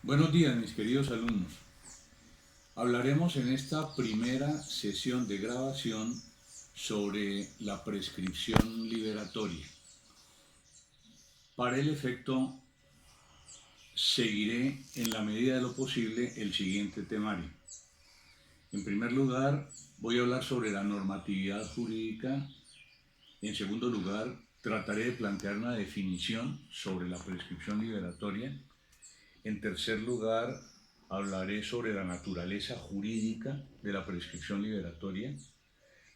Buenos días, mis queridos alumnos. Hablaremos en esta primera sesión de grabación sobre la prescripción liberatoria. Para el efecto, seguiré en la medida de lo posible el siguiente temario. En primer lugar, voy a hablar sobre la normatividad jurídica. En segundo lugar, trataré de plantear una definición sobre la prescripción liberatoria. En tercer lugar, hablaré sobre la naturaleza jurídica de la prescripción liberatoria.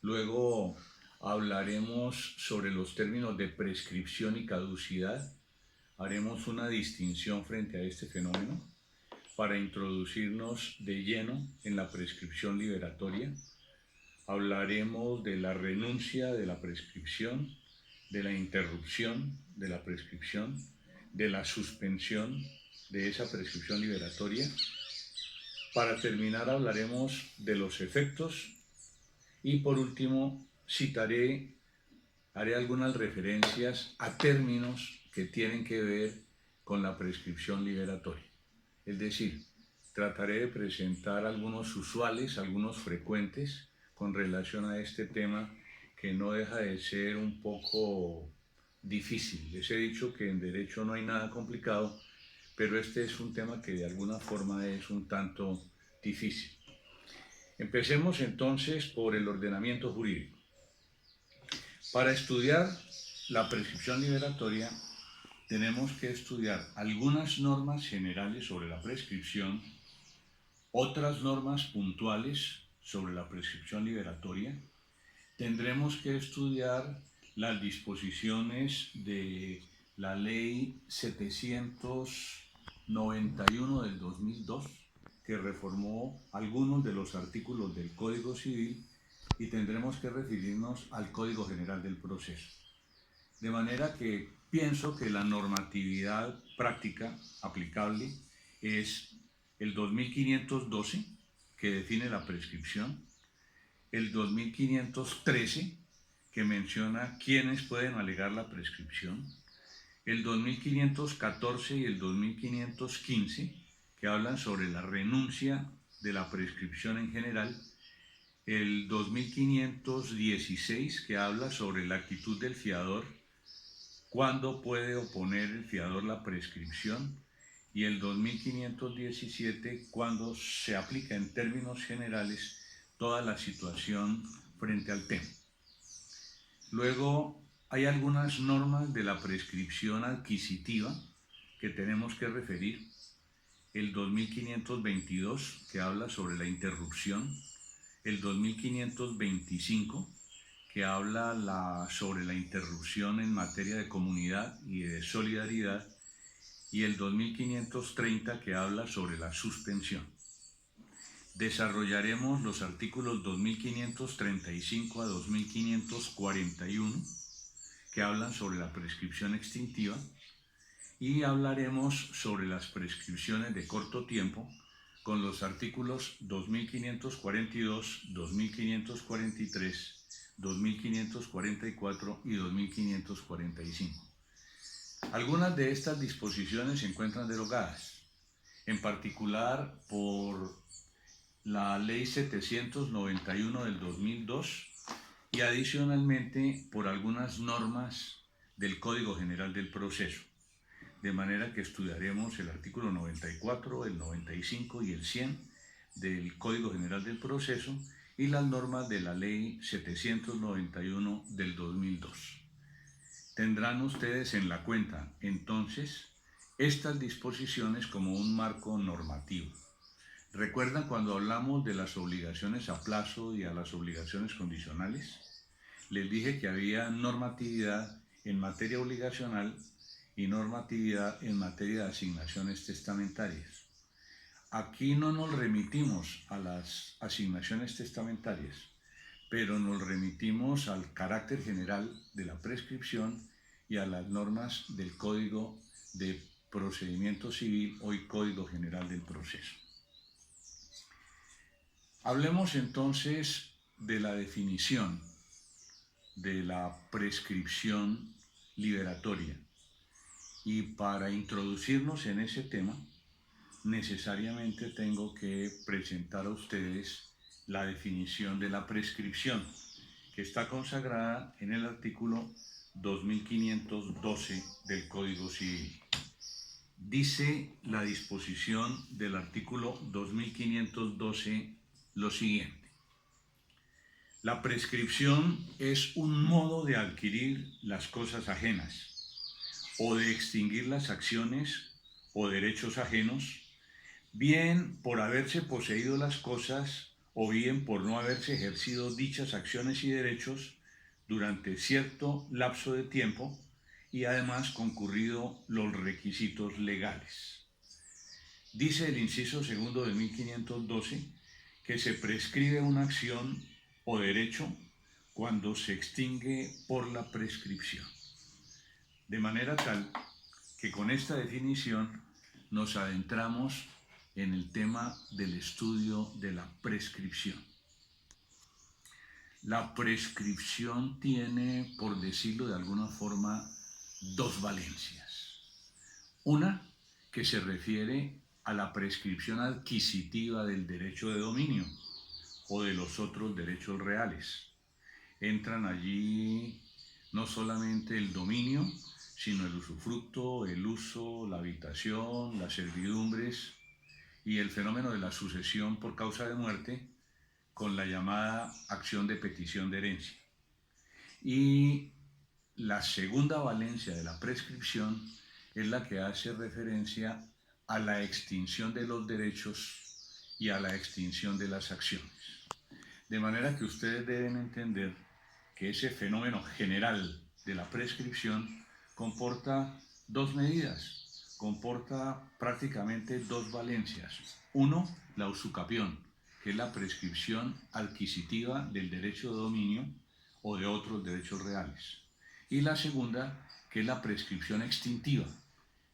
Luego hablaremos sobre los términos de prescripción y caducidad. Haremos una distinción frente a este fenómeno para introducirnos de lleno en la prescripción liberatoria. Hablaremos de la renuncia de la prescripción, de la interrupción de la prescripción, de la suspensión de esa prescripción liberatoria. Para terminar, hablaremos de los efectos y por último haré algunas referencias a términos que tienen que ver con la prescripción liberatoria. Es decir, trataré de presentar algunos usuales, algunos frecuentes con relación a este tema que no deja de ser un poco difícil. Les he dicho que en derecho no hay nada complicado, pero este es un tema que de alguna forma es un tanto difícil. Empecemos entonces por el ordenamiento jurídico. Para estudiar la prescripción liberatoria tenemos que estudiar algunas normas generales sobre la prescripción, otras normas puntuales sobre la prescripción liberatoria. Tendremos que estudiar las disposiciones de la Ley 791 del 2002, que reformó algunos de los artículos del Código Civil, y tendremos que referirnos al Código General del Proceso. De manera que pienso que la normatividad práctica aplicable es el 2512, que define la prescripción, el 2513, que menciona quiénes pueden alegar la prescripción, el 2514 y el 2515, que hablan sobre la renuncia de la prescripción en general, el 2516, que habla sobre la actitud del fiador, cuándo puede oponer el fiador la prescripción, y el 2517, cuando se aplica en términos generales toda la situación frente al tema. Luego hay algunas normas de la prescripción adquisitiva que tenemos que referir. El 2522, que habla sobre la interrupción, el 2525, que habla sobre la interrupción en materia de comunidad y de solidaridad, y el 2530, que habla sobre la suspensión. Desarrollaremos los artículos 2535 a 2541, que hablan sobre la prescripción extintiva, y hablaremos sobre las prescripciones de corto tiempo con los artículos 2542, 2543, 2544 y 2545. Algunas de estas disposiciones se encuentran derogadas, en particular por la Ley 791 del 2002 y adicionalmente por algunas normas del Código General del Proceso. De manera que estudiaremos el artículo 94, el 95 y el 100 del Código General del Proceso y las normas de la Ley 791 del 2002. Tendrán ustedes en la cuenta, entonces, estas disposiciones como un marco normativo. ¿Recuerdan cuando hablamos de las obligaciones a plazo y a las obligaciones condicionales? Les dije que había normatividad en materia obligacional y normatividad en materia de asignaciones testamentarias. Aquí no nos remitimos a las asignaciones testamentarias, pero nos remitimos al carácter general de la prescripción y a las normas del Código de Procedimiento Civil, hoy Código General del Proceso. Hablemos entonces de la definición de la prescripción liberatoria. Y para introducirnos en ese tema, necesariamente tengo que presentar a ustedes la definición de la prescripción, que está consagrada en el artículo 2512 del Código Civil. Dice la disposición del artículo 2512 lo siguiente: la prescripción es un modo de adquirir las cosas ajenas o de extinguir las acciones o derechos ajenos, bien por haberse poseído las cosas o bien por no haberse ejercido dichas acciones y derechos durante cierto lapso de tiempo y además concurrido los requisitos legales. Dice el inciso segundo de 1512 que se prescribe una acción o derecho cuando se extingue por la prescripción. De manera tal que con esta definición nos adentramos en el tema del estudio de la prescripción. La prescripción tiene, por decirlo de alguna forma, dos valencias. Una que se refiere a la prescripción adquisitiva del derecho de dominio o de los otros derechos reales. Entran allí no solamente el dominio, sino el usufructo, el uso, la habitación, las servidumbres y el fenómeno de la sucesión por causa de muerte con la llamada acción de petición de herencia. Y la segunda valencia de la prescripción es la que hace referencia a la extinción de los derechos y a la extinción de las acciones. De manera que ustedes deben entender que ese fenómeno general de la prescripción comporta dos medidas, comporta prácticamente dos valencias. Uno, la usucapión, que es la prescripción adquisitiva del derecho de dominio o de otros derechos reales. Y la segunda, que es la prescripción extintiva.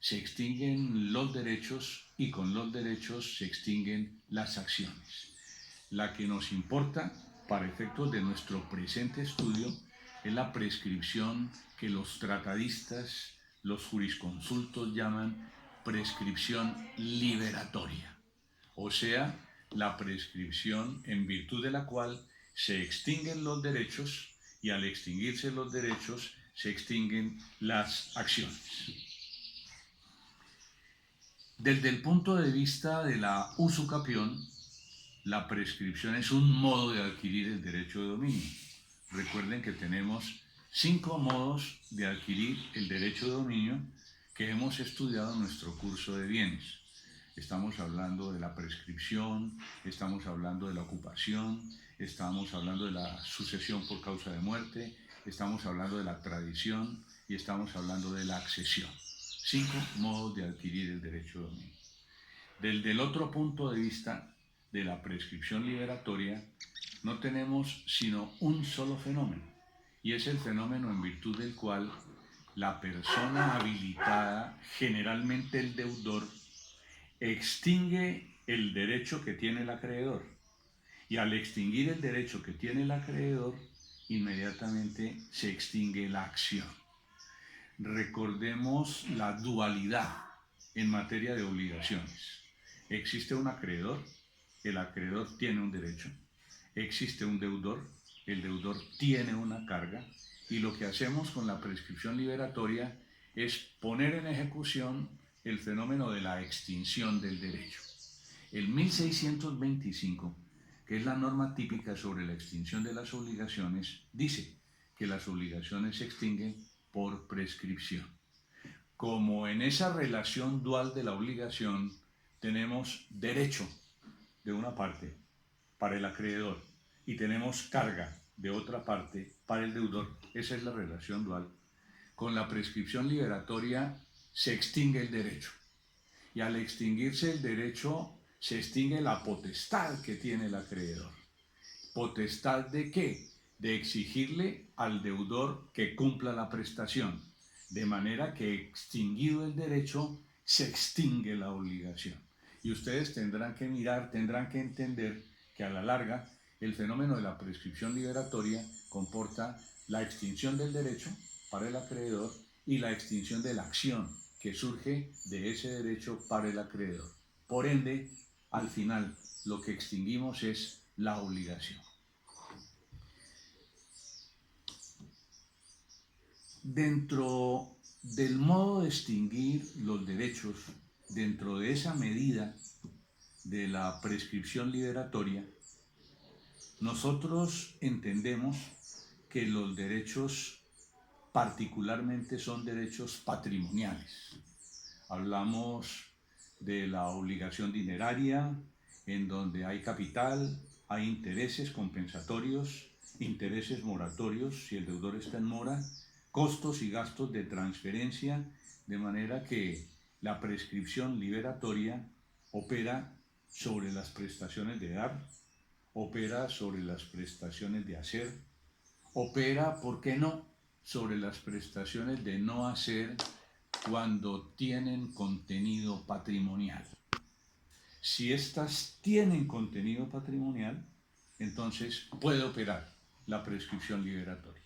Se extinguen los derechos y con los derechos se extinguen las acciones. La que nos importa para efectos de nuestro presente estudio es la prescripción que los tratadistas, los jurisconsultos llaman prescripción liberatoria, o sea, la prescripción en virtud de la cual se extinguen los derechos y al extinguirse los derechos se extinguen las acciones. Desde el punto de vista de la usucapión, la prescripción es un modo de adquirir el derecho de dominio. Recuerden que tenemos 5 modos de adquirir el derecho de dominio que hemos estudiado en nuestro curso de bienes. Estamos hablando de la prescripción, estamos hablando de la ocupación, estamos hablando de la sucesión por causa de muerte, estamos hablando de la tradición y estamos hablando de la accesión. 5 modos de adquirir el derecho de dominio. Desde el otro punto de vista de la prescripción liberatoria, no tenemos sino un solo fenómeno, y es el fenómeno en virtud del cual la persona habilitada, generalmente el deudor, extingue el derecho que tiene el acreedor, y al extinguir el derecho que tiene el acreedor, inmediatamente se extingue la acción. Recordemos la dualidad en materia de obligaciones. Existe un acreedor, el acreedor tiene un derecho. Existe un deudor, el deudor tiene una carga. Y lo que hacemos con la prescripción liberatoria es poner en ejecución el fenómeno de la extinción del derecho. El 1625, que es la norma típica sobre la extinción de las obligaciones, dice que las obligaciones se extinguen por prescripción. Como en esa relación dual de la obligación tenemos derecho de una parte para el acreedor y tenemos carga de otra parte para el deudor, esa es la relación dual. Con la prescripción liberatoria se extingue el derecho y al extinguirse el derecho se extingue la potestad que tiene el acreedor. ¿Potestad de qué? De exigirle al deudor que cumpla la prestación, de manera que extinguido el derecho se extingue la obligación. Y ustedes tendrán que mirar, tendrán que entender que a la larga el fenómeno de la prescripción liberatoria comporta la extinción del derecho para el acreedor y la extinción de la acción que surge de ese derecho para el acreedor. Por ende, al final, lo que extinguimos es la obligación. Dentro del modo de extinguir los derechos, dentro de esa medida de la prescripción liberatoria, nosotros entendemos que los derechos particularmente son derechos patrimoniales. Hablamos de la obligación dineraria, en donde hay capital, hay intereses compensatorios, intereses moratorios, si el deudor está en mora, costos y gastos de transferencia, de manera que la prescripción liberatoria opera sobre las prestaciones de dar, opera sobre las prestaciones de hacer, opera, ¿por qué no?, sobre las prestaciones de no hacer cuando tienen contenido patrimonial. Si éstas tienen contenido patrimonial, entonces puede operar la prescripción liberatoria.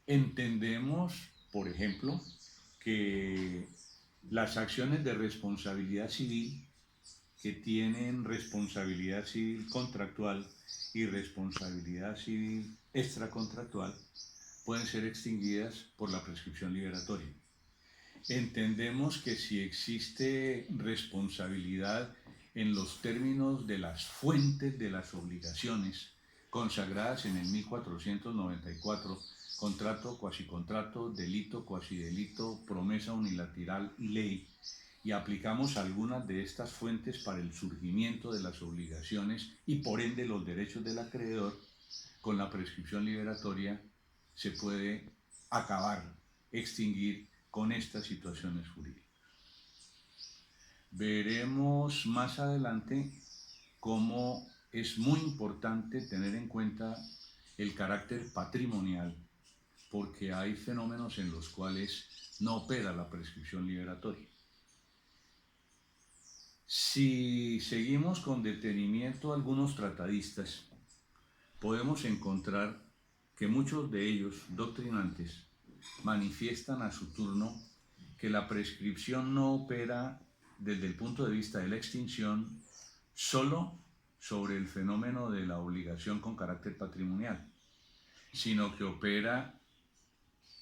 Entendemos, por ejemplo, que las acciones de responsabilidad civil que tienen responsabilidad civil contractual y responsabilidad civil extracontractual pueden ser extinguidas por la prescripción liberatoria. Entendemos que si existe responsabilidad en los términos de las fuentes de las obligaciones consagradas en el 1494, contrato, cuasicontrato, delito, cuasidelito, promesa unilateral y ley, y aplicamos algunas de estas fuentes para el surgimiento de las obligaciones y por ende los derechos del acreedor, con la prescripción liberatoria se puede acabar, extinguir con estas situaciones jurídicas. Veremos más adelante cómo es muy importante tener en cuenta el carácter patrimonial, porque hay fenómenos en los cuales no opera la prescripción liberatoria. Si seguimos con detenimiento algunos tratadistas, podemos encontrar que muchos de ellos, doctrinantes, manifiestan a su turno que la prescripción no opera desde el punto de vista de la extinción solo sobre el fenómeno de la obligación con carácter patrimonial, sino que opera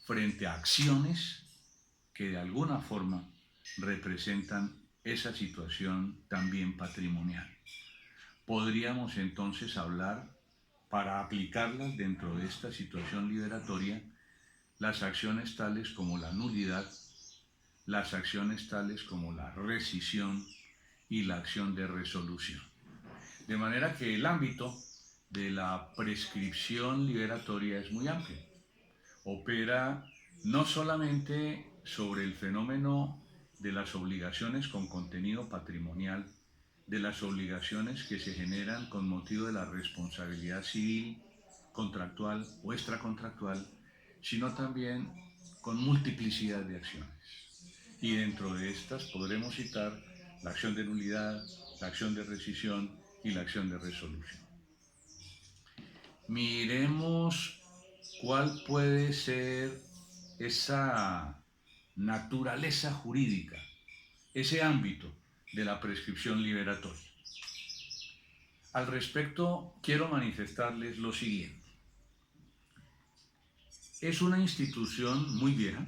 frente a acciones que de alguna forma representan esa situación también patrimonial. Podríamos entonces hablar, para aplicarlas dentro de esta situación liberatoria, las acciones tales como la nulidad, las acciones tales como la rescisión y la acción de resolución. De manera que el ámbito de la prescripción liberatoria es muy amplio. Opera no solamente sobre el fenómeno de las obligaciones con contenido patrimonial, de las obligaciones que se generan con motivo de la responsabilidad civil, contractual o extracontractual, sino también con multiplicidad de acciones. Y dentro de estas podremos citar la acción de nulidad, la acción de rescisión y la acción de resolución. Miremos cuál puede ser esa naturaleza jurídica, ese ámbito de la prescripción liberatoria. Al respecto, quiero manifestarles lo siguiente. Es una institución muy vieja,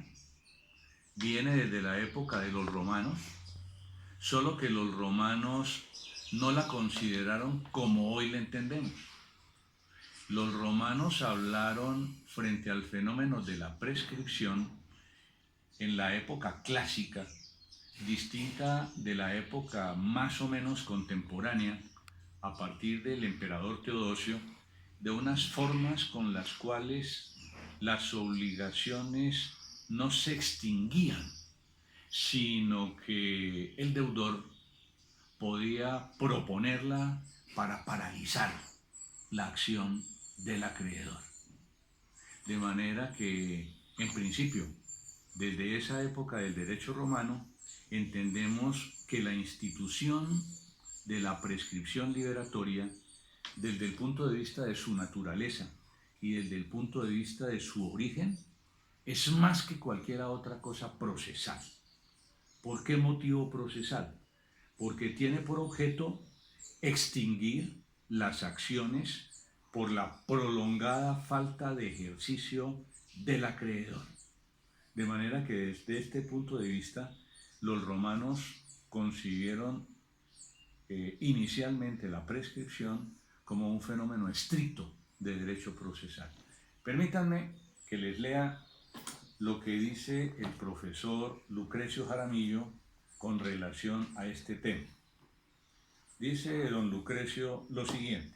viene desde la época de los romanos, solo que los romanos no la consideraron como hoy la entendemos. Los romanos hablaron frente al fenómeno de la prescripción en la época clásica, distinta de la época más o menos contemporánea, a partir del emperador Teodosio, de unas formas con las cuales las obligaciones no se extinguían, sino que el deudor podía proponerla para paralizar la acción del acreedor. De manera que, en principio, desde esa época del derecho romano, entendemos que la institución de la prescripción liberatoria, desde el punto de vista de su naturaleza y desde el punto de vista de su origen, es más que cualquier otra cosa procesal. ¿Por qué motivo procesal? porque tiene por objeto extinguir las acciones por la prolongada falta de ejercicio del acreedor. De manera que desde este punto de vista, los romanos concibieron inicialmente la prescripción como un fenómeno estricto de derecho procesal. Permítanme que les lea lo que dice el profesor Lucrecio Jaramillo con relación a este tema. Dice don Lucrecio lo siguiente: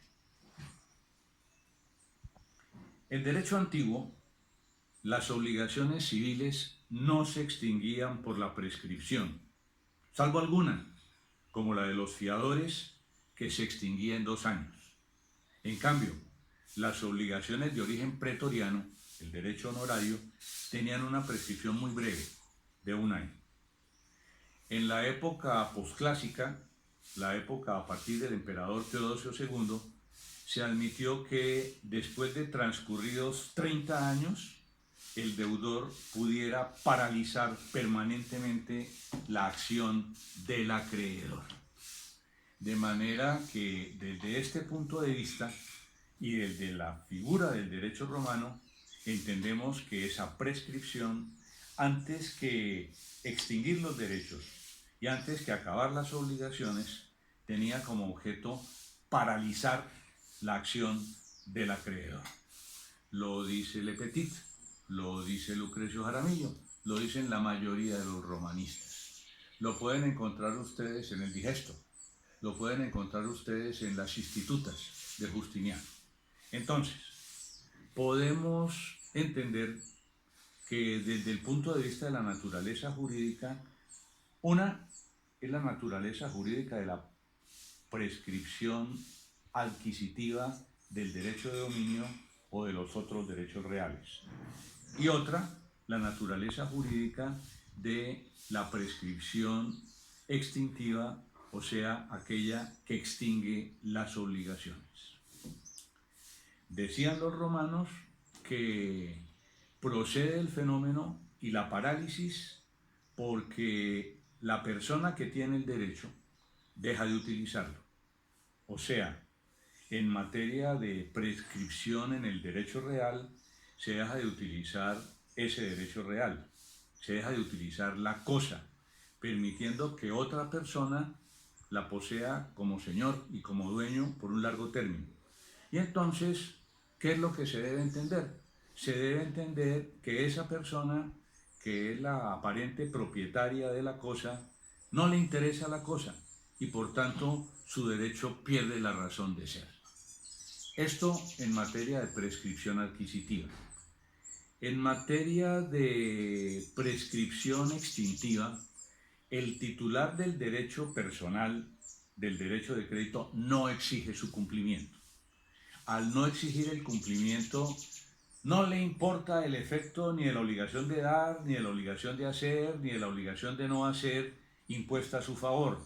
en derecho antiguo, las obligaciones civiles no se extinguían por la prescripción, salvo alguna, como la de los fiadores, que se extinguía en 2 años. En cambio, las obligaciones de origen pretoriano, el derecho honorario, tenían una prescripción muy breve, de 1 año. En la época posclásica, la época a partir del emperador Teodosio II, se admitió que después de transcurridos 30 años, el deudor pudiera paralizar permanentemente la acción del acreedor. De manera que desde este punto de vista y desde la figura del derecho romano, entendemos que esa prescripción, antes que extinguir los derechos y antes que acabar las obligaciones, tenía como objeto paralizar la acción del acreedor. Lo dice Le Petit, lo dice Lucrecio Jaramillo, lo dicen la mayoría de los romanistas. Lo pueden encontrar ustedes en el Digesto, lo pueden encontrar ustedes en las Institutas de Justiniano. Entonces, podemos entender que desde el punto de vista de la naturaleza jurídica, una es la naturaleza jurídica de la prescripción adquisitiva del derecho de dominio o de los otros derechos reales. Y otra, la naturaleza jurídica de la prescripción extintiva, o sea, aquella que extingue las obligaciones. Decían los romanos que procede el fenómeno y la parálisis porque la persona que tiene el derecho deja de utilizarlo. O sea, en materia de prescripción en el derecho real, se deja de utilizar ese derecho real, se deja de utilizar la cosa, permitiendo que otra persona la posea como señor y como dueño por un largo término. Y entonces, ¿qué es lo que se debe entender? Se debe entender que esa persona, que es la aparente propietaria de la cosa, no le interesa la cosa y por tanto su derecho pierde la razón de ser. Esto en materia de prescripción adquisitiva. En materia de prescripción extintiva, el titular del derecho personal, del derecho de crédito, no exige su cumplimiento. Al no exigir el cumplimiento, no le importa el efecto ni de la obligación de dar, ni de la obligación de hacer, ni de la obligación de no hacer impuesta a su favor.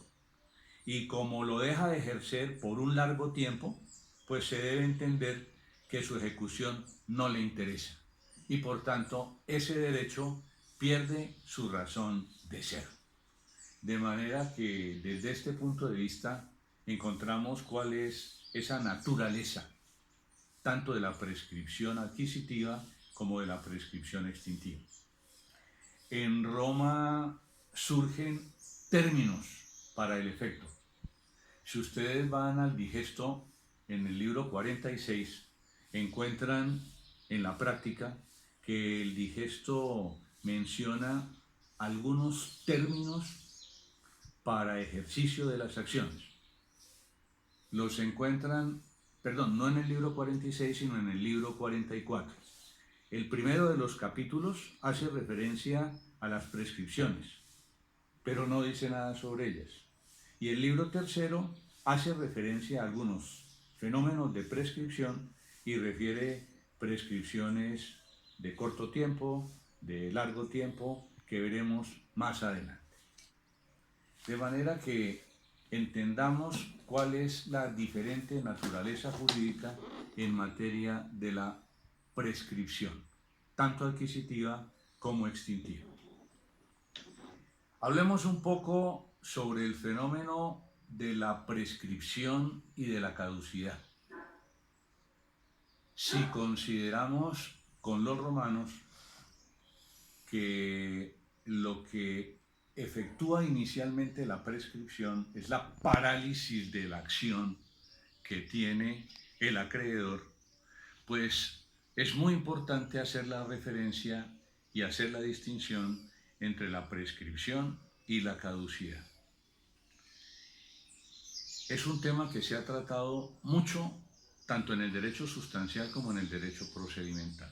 Y como lo deja de ejercer por un largo tiempo, pues se debe entender que su ejecución no le interesa. Y por tanto, ese derecho pierde su razón de ser. De manera que desde este punto de vista encontramos cuál es esa naturaleza, tanto de la prescripción adquisitiva como de la prescripción extintiva. En Roma surgen términos para el efecto. Si ustedes van al Digesto, en el libro 46, encuentran en la práctica que el Digesto menciona algunos términos para ejercicio de las acciones. Los encuentran, no en el libro 46, sino en el libro 44. El primero de los capítulos hace referencia a las prescripciones, pero no dice nada sobre ellas. Y el libro tercero hace referencia a algunos fenómenos de prescripción y refiere prescripciones de corto tiempo, de largo tiempo, que veremos más adelante. De manera que entendamos cuál es la diferente naturaleza jurídica en materia de la prescripción, tanto adquisitiva como extintiva. Hablemos un poco sobre el fenómeno de la prescripción y de la caducidad. Si consideramos con los romanos que lo que efectúa inicialmente la prescripción es la parálisis de la acción que tiene el acreedor, pues es muy importante hacer la referencia y hacer la distinción entre la prescripción y la caducidad. Es un tema que se ha tratado mucho tanto en el derecho sustancial como en el derecho procedimental.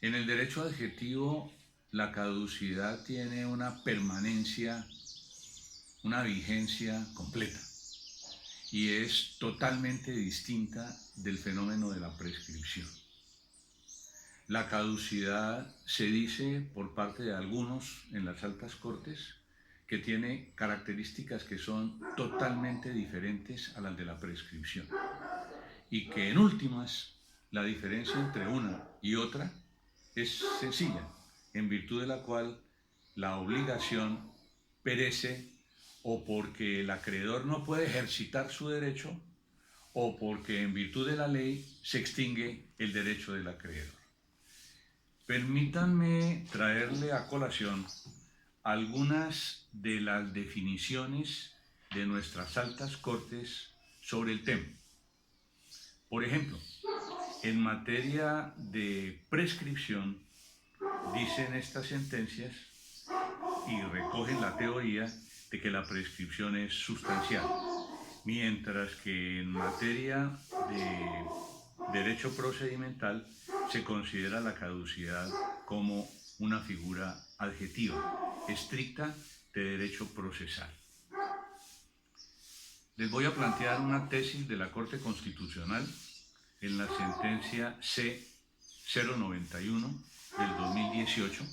En el derecho adjetivo, la caducidad tiene una permanencia, una vigencia completa y es totalmente distinta del fenómeno de la prescripción. La caducidad se dice por parte de algunos en las altas cortes que tiene características que son totalmente diferentes a las de la prescripción y que en últimas la diferencia entre una y otra es sencilla, en virtud de la cual la obligación perece o porque el acreedor no puede ejercitar su derecho o porque en virtud de la ley se extingue el derecho del acreedor. Permítanme traerle a colación algunas de las definiciones de nuestras altas cortes sobre el tema. Por ejemplo, en materia de prescripción, dicen estas sentencias y recogen la teoría de que la prescripción es sustancial, mientras que en materia de derecho procedimental se considera la caducidad como una figura adjetiva, estricta de derecho procesal. Les voy a plantear una tesis de la Corte Constitucional en la sentencia C-091 del 2018,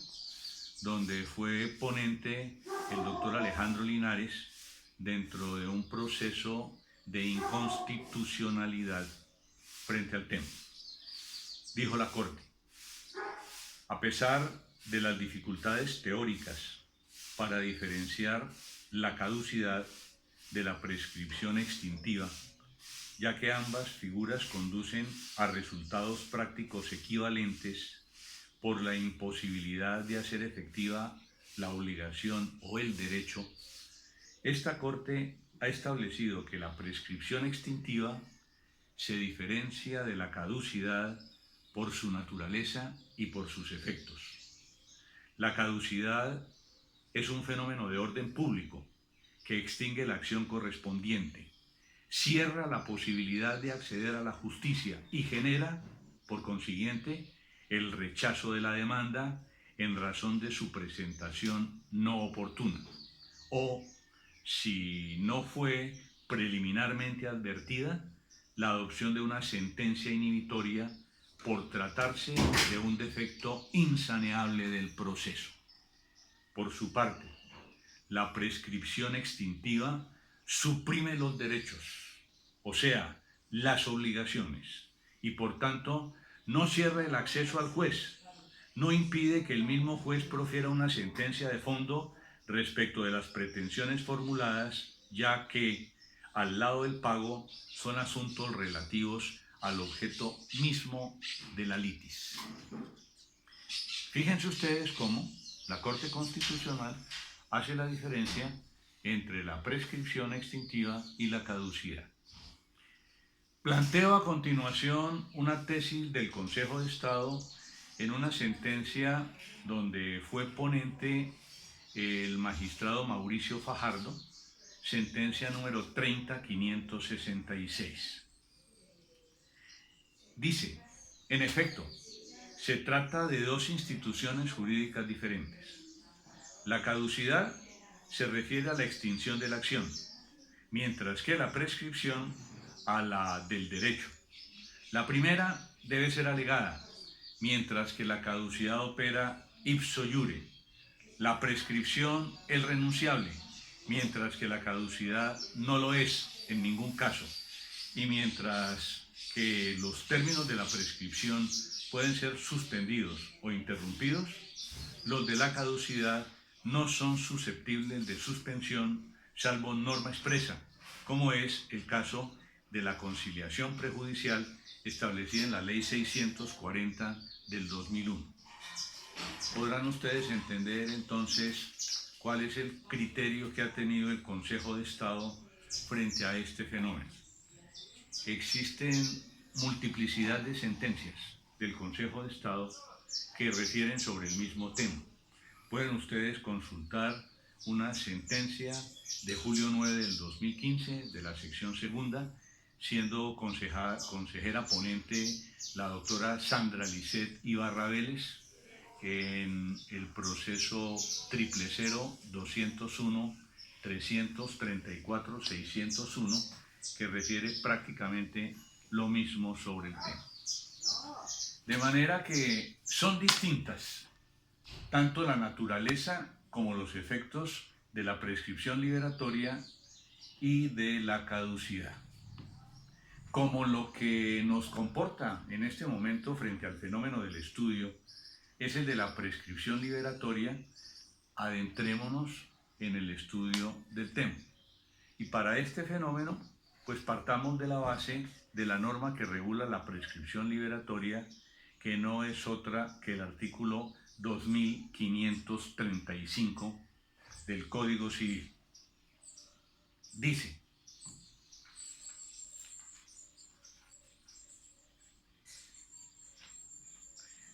donde fue ponente el doctor Alejandro Linares dentro de un proceso de inconstitucionalidad frente al tema. Dijo la Corte: a pesar de las dificultades teóricas para diferenciar la caducidad de la prescripción extintiva, ya que ambas figuras conducen a resultados prácticos equivalentes por la imposibilidad de hacer efectiva la obligación o el derecho, esta Corte ha establecido que la prescripción extintiva se diferencia de la caducidad por su naturaleza y por sus efectos. La caducidad es un fenómeno de orden público que extingue la acción correspondiente, cierra la posibilidad de acceder a la justicia y genera, por consiguiente, el rechazo de la demanda en razón de su presentación no oportuna, o, si no fue preliminarmente advertida, la adopción de una sentencia inhibitoria por tratarse de un defecto insaneable del proceso. Por su parte, la prescripción extintiva suprime los derechos, o sea, las obligaciones, y por tanto no cierra el acceso al juez, no impide que el mismo juez profiera una sentencia de fondo respecto de las pretensiones formuladas, ya que, al lado del pago, son asuntos relativos al objeto mismo de la litis. Fíjense ustedes cómo la Corte Constitucional hace la diferencia entre la prescripción extintiva y la caducidad. Planteo a continuación una tesis del Consejo de Estado en una sentencia donde fue ponente el magistrado Mauricio Fajardo, sentencia número 30566. Dice: en efecto, se trata de dos instituciones jurídicas diferentes. La caducidad se refiere a la extinción de la acción, mientras que la prescripción a la del derecho. La primera debe ser alegada, mientras que la caducidad opera ipso iure. La prescripción es renunciable, mientras que la caducidad no lo es en ningún caso, y mientras que los términos de la prescripción pueden ser suspendidos o interrumpidos, los de la caducidad no son susceptibles de suspensión salvo norma expresa, como es el caso de la conciliación prejudicial establecida en la Ley 640 del 2001. Podrán ustedes entender entonces cuál es el criterio que ha tenido el Consejo de Estado frente a este fenómeno. Existen multiplicidad de sentencias del Consejo de Estado que refieren sobre el mismo tema. Pueden ustedes consultar una sentencia de julio 9 del 2015 de la sección segunda, siendo consejera ponente la doctora Sandra Lisset Ibarra Vélez, en el proceso 000-201-334-601, que refiere prácticamente lo mismo sobre el tema. De manera que son distintas tanto la naturaleza como los efectos de la prescripción liberatoria y de la caducidad. Como lo que nos comporta en este momento frente al fenómeno del estudio es el de la prescripción liberatoria, adentrémonos en el estudio del tema. Y para este fenómeno, pues partamos de la base de la norma que regula la prescripción liberatoria, que no es otra que el artículo 2535 del Código Civil. Dice: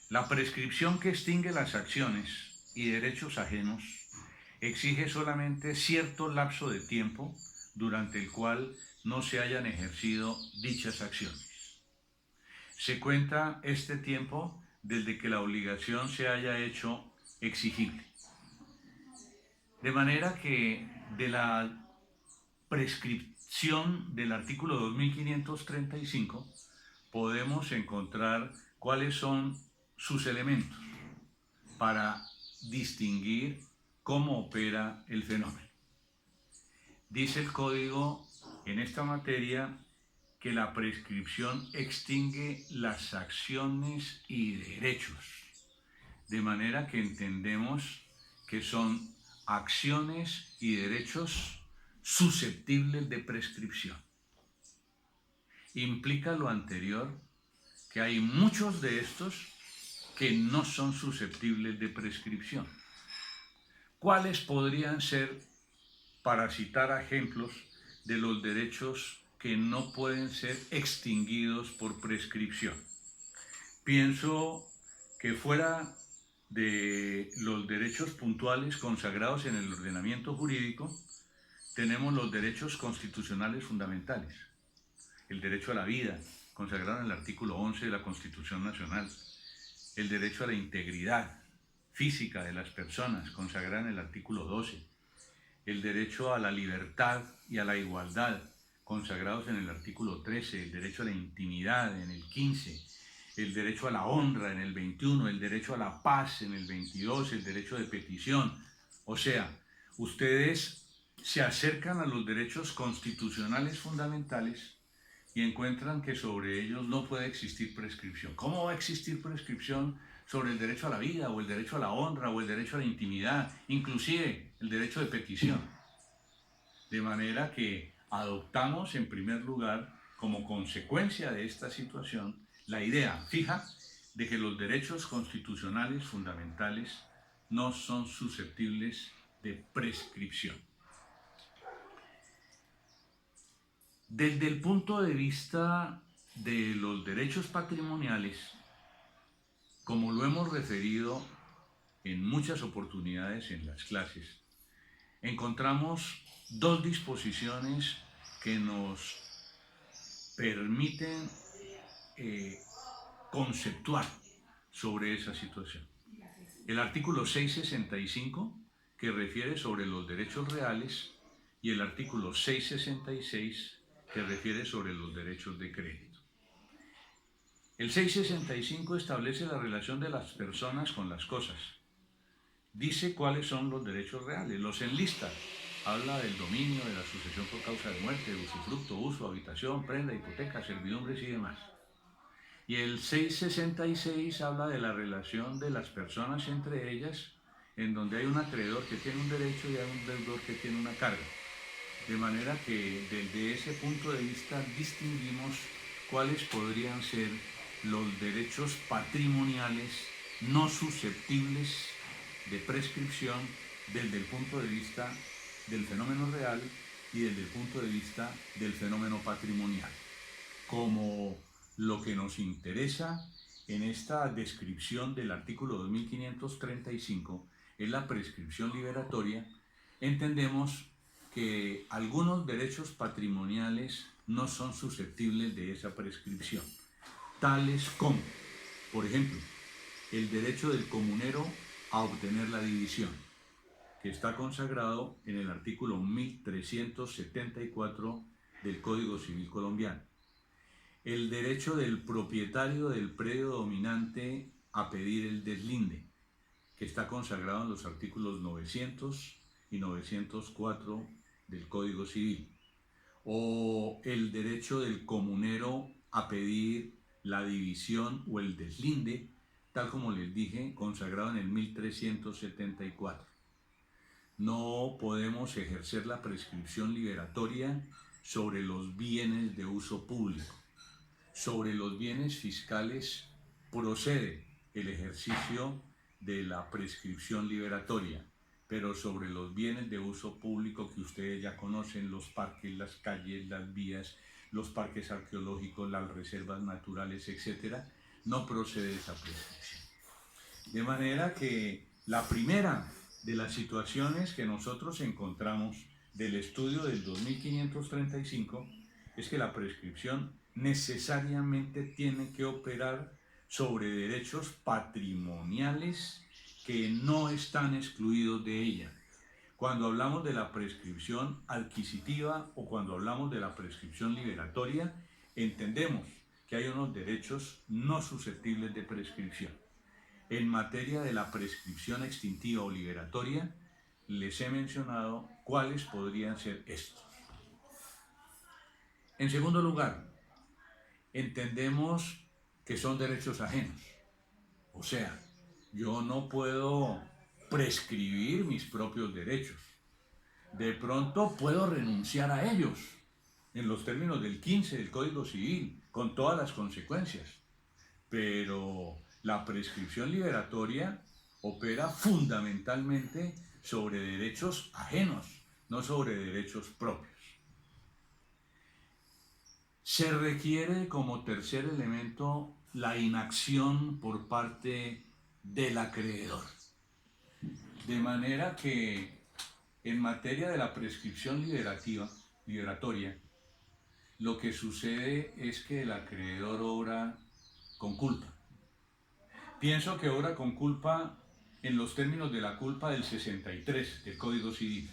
la prescripción que extingue las acciones y derechos ajenos exige solamente cierto lapso de tiempo durante el cual no se hayan ejercido dichas acciones. Se cuenta este tiempo desde que la obligación se haya hecho exigible. De manera que de la prescripción del artículo 2535 podemos encontrar cuáles son sus elementos para distinguir cómo opera el fenómeno. Dice el Código en esta materia que la prescripción extingue las acciones y derechos, de manera que entendemos que son acciones y derechos susceptibles de prescripción. Implica lo anterior que hay muchos de estos que no son susceptibles de prescripción. ¿Cuáles podrían ser, para citar ejemplos, de los derechos que no pueden ser extinguidos por prescripción? Pienso que fuera de los derechos puntuales consagrados en el ordenamiento jurídico, tenemos los derechos constitucionales fundamentales. El derecho a la vida, consagrado en el artículo 11 de la Constitución Nacional. El derecho a la integridad física de las personas, consagrado en el artículo 12. El derecho a la libertad y a la igualdad, consagrados en el artículo 13. El derecho a la intimidad en el 15. El derecho a la honra en el 21. El derecho a la paz en el 22. El derecho de petición. O sea, ustedes se acercan a los derechos constitucionales fundamentales y encuentran que sobre ellos no puede existir prescripción. ¿Cómo va a existir prescripción sobre el derecho a la vida, o el derecho a la honra, o el derecho a la intimidad, inclusive el derecho de petición? De manera que adoptamos en primer lugar, como consecuencia de esta situación, la idea fija de que los derechos constitucionales fundamentales no son susceptibles de prescripción. Desde el punto de vista de los derechos patrimoniales, como lo hemos referido en muchas oportunidades en las clases, encontramos dos disposiciones que nos permiten conceptuar sobre esa situación. El artículo 665, que refiere sobre los derechos reales, y el artículo 666, que refiere sobre los derechos de crédito. El 665 establece la relación de las personas con las cosas. Dice cuáles son los derechos reales, los enlista. Habla del dominio, de la sucesión por causa de muerte, de usufructo, uso, habitación, prenda, hipoteca, servidumbres y demás. Y el 666 habla de la relación de las personas entre ellas en donde hay un acreedor que tiene un derecho y hay un deudor que tiene una carga. De manera que desde ese punto de vista distinguimos cuáles podrían ser los derechos patrimoniales no susceptibles de prescripción desde el punto de vista del fenómeno real y desde el punto de vista del fenómeno patrimonial. Como lo que nos interesa en esta descripción del artículo 2535 es la prescripción liberatoria, entendemos que algunos derechos patrimoniales no son susceptibles de esa prescripción, tales como, por ejemplo, el derecho del comunero a obtener la división, que está consagrado en el artículo 1374 del Código Civil colombiano. El derecho del propietario del predio dominante a pedir el deslinde, que está consagrado en los artículos 900 y 904 del Código Civil. O el derecho del comunero a pedir la división o el deslinde, tal como les dije, consagrado en el 1374. No podemos ejercer la prescripción liberatoria sobre los bienes de uso público. Sobre los bienes fiscales procede el ejercicio de la prescripción liberatoria, pero sobre los bienes de uso público que ustedes ya conocen, los parques, las calles, las vías, los parques arqueológicos, las reservas naturales, etc., no procede esa prescripción. De manera que la primera de las situaciones que nosotros encontramos del estudio del 2535 es que la prescripción necesariamente tiene que operar sobre derechos patrimoniales que no están excluidos de ella. Cuando hablamos de la prescripción adquisitiva o cuando hablamos de la prescripción liberatoria, entendemos que hay unos derechos no susceptibles de prescripción. En materia de la prescripción extintiva o liberatoria, les he mencionado cuáles podrían ser estos. En segundo lugar, entendemos que son derechos ajenos. O sea, yo no puedo prescribir mis propios derechos. De pronto puedo renunciar a ellos en los términos del 15 del Código Civil, con todas las consecuencias. Pero la prescripción liberatoria opera fundamentalmente sobre derechos ajenos, no sobre derechos propios. Se requiere como tercer elemento la inacción por parte del acreedor. De manera que en materia de la prescripción liberatoria, lo que sucede es que el acreedor obra con culpa. Pienso que obra con culpa en los términos de la culpa del 63 del Código Civil.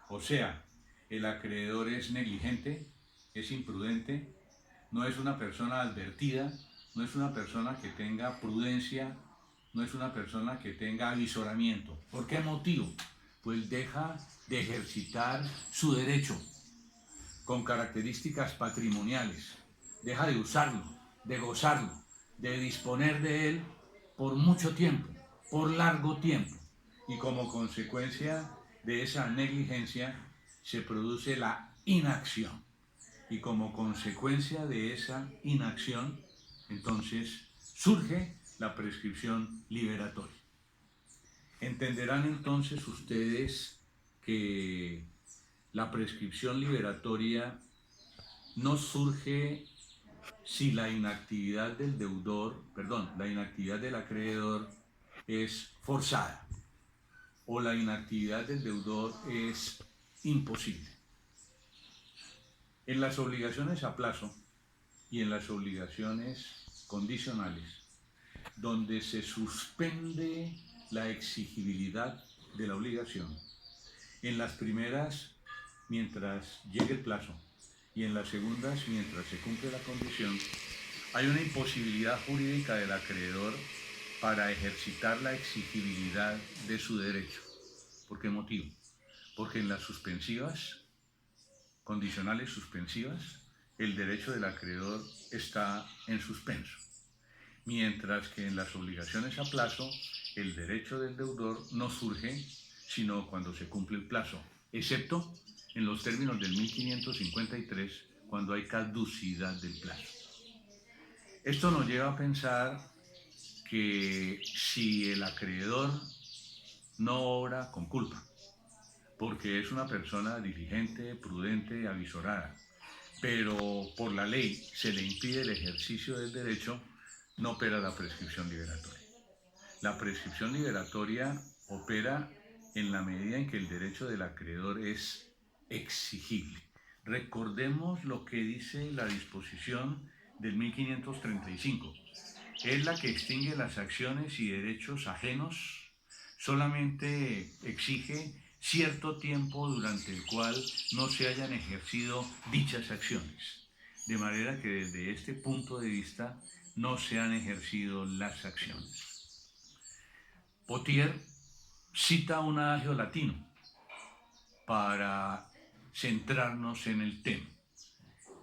O sea, el acreedor es negligente, es imprudente, no es una persona advertida, no es una persona que tenga prudencia, no es una persona que tenga avisoramiento. ¿Por qué motivo? Pues deja de ejercitar su derecho con características patrimoniales, deja de usarlo, de gozarlo, de disponer de él por mucho tiempo, por largo tiempo, y como consecuencia de esa negligencia se produce la inacción, y como consecuencia de esa inacción entonces surge la prescripción liberatoria. Entenderán entonces ustedes que la prescripción liberatoria no surge si la inactividad del la inactividad del acreedor es forzada o la inactividad del deudor es imposible. En las obligaciones a plazo y en las obligaciones condicionales, donde se suspende la exigibilidad de la obligación, en las primeras mientras llegue el plazo y en las segundas mientras se cumple la condición, hay una imposibilidad jurídica del acreedor para ejercitar la exigibilidad de su derecho. ¿Por qué motivo? Porque en las suspensivas, condicionales suspensivas, el derecho del acreedor está en suspenso, mientras que en las obligaciones a plazo el derecho del deudor no surge sino cuando se cumple el plazo, excepto en los términos del 1553, cuando hay caducidad del plazo. Esto nos lleva a pensar que si el acreedor no obra con culpa, porque es una persona diligente, prudente, avisorada, pero por la ley se le impide el ejercicio del derecho, no opera la prescripción liberatoria. La prescripción liberatoria opera en la medida en que el derecho del acreedor es exigible. Recordemos lo que dice la disposición del 1535. Es la que extingue las acciones y derechos ajenos, solamente exige cierto tiempo durante el cual no se hayan ejercido dichas acciones. De manera que desde este punto de vista no se han ejercido las acciones. Pothier cita un adagio latino para centrarnos en el tema.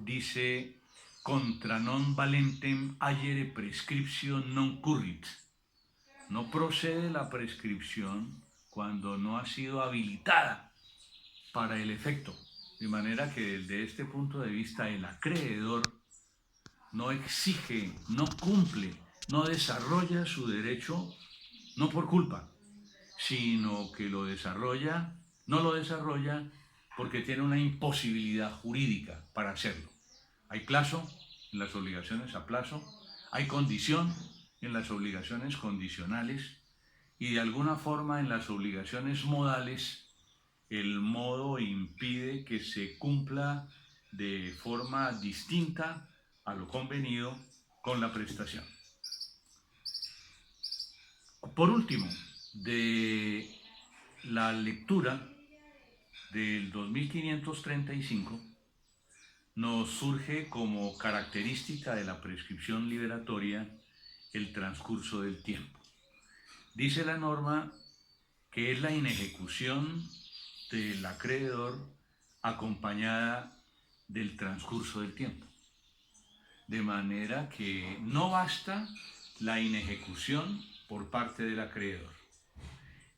Dice: contra non valentem agere prescriptio non currit. No procede la prescripción cuando no ha sido habilitada para el efecto. De manera que desde este punto de vista el acreedor no exige, no cumple, no desarrolla su derecho, no por culpa, sino que no lo desarrolla porque tiene una imposibilidad jurídica para hacerlo. Hay plazo en las obligaciones a plazo, hay condición en las obligaciones condicionales y de alguna forma en las obligaciones modales el modo impide que se cumpla de forma distinta a lo convenido con la prestación. Por último, de la lectura del 2535 nos surge como característica de la prescripción liberatoria el transcurso del tiempo. Dice la norma que es la inejecución del acreedor acompañada del transcurso del tiempo. De manera que no basta la inejecución por parte del acreedor.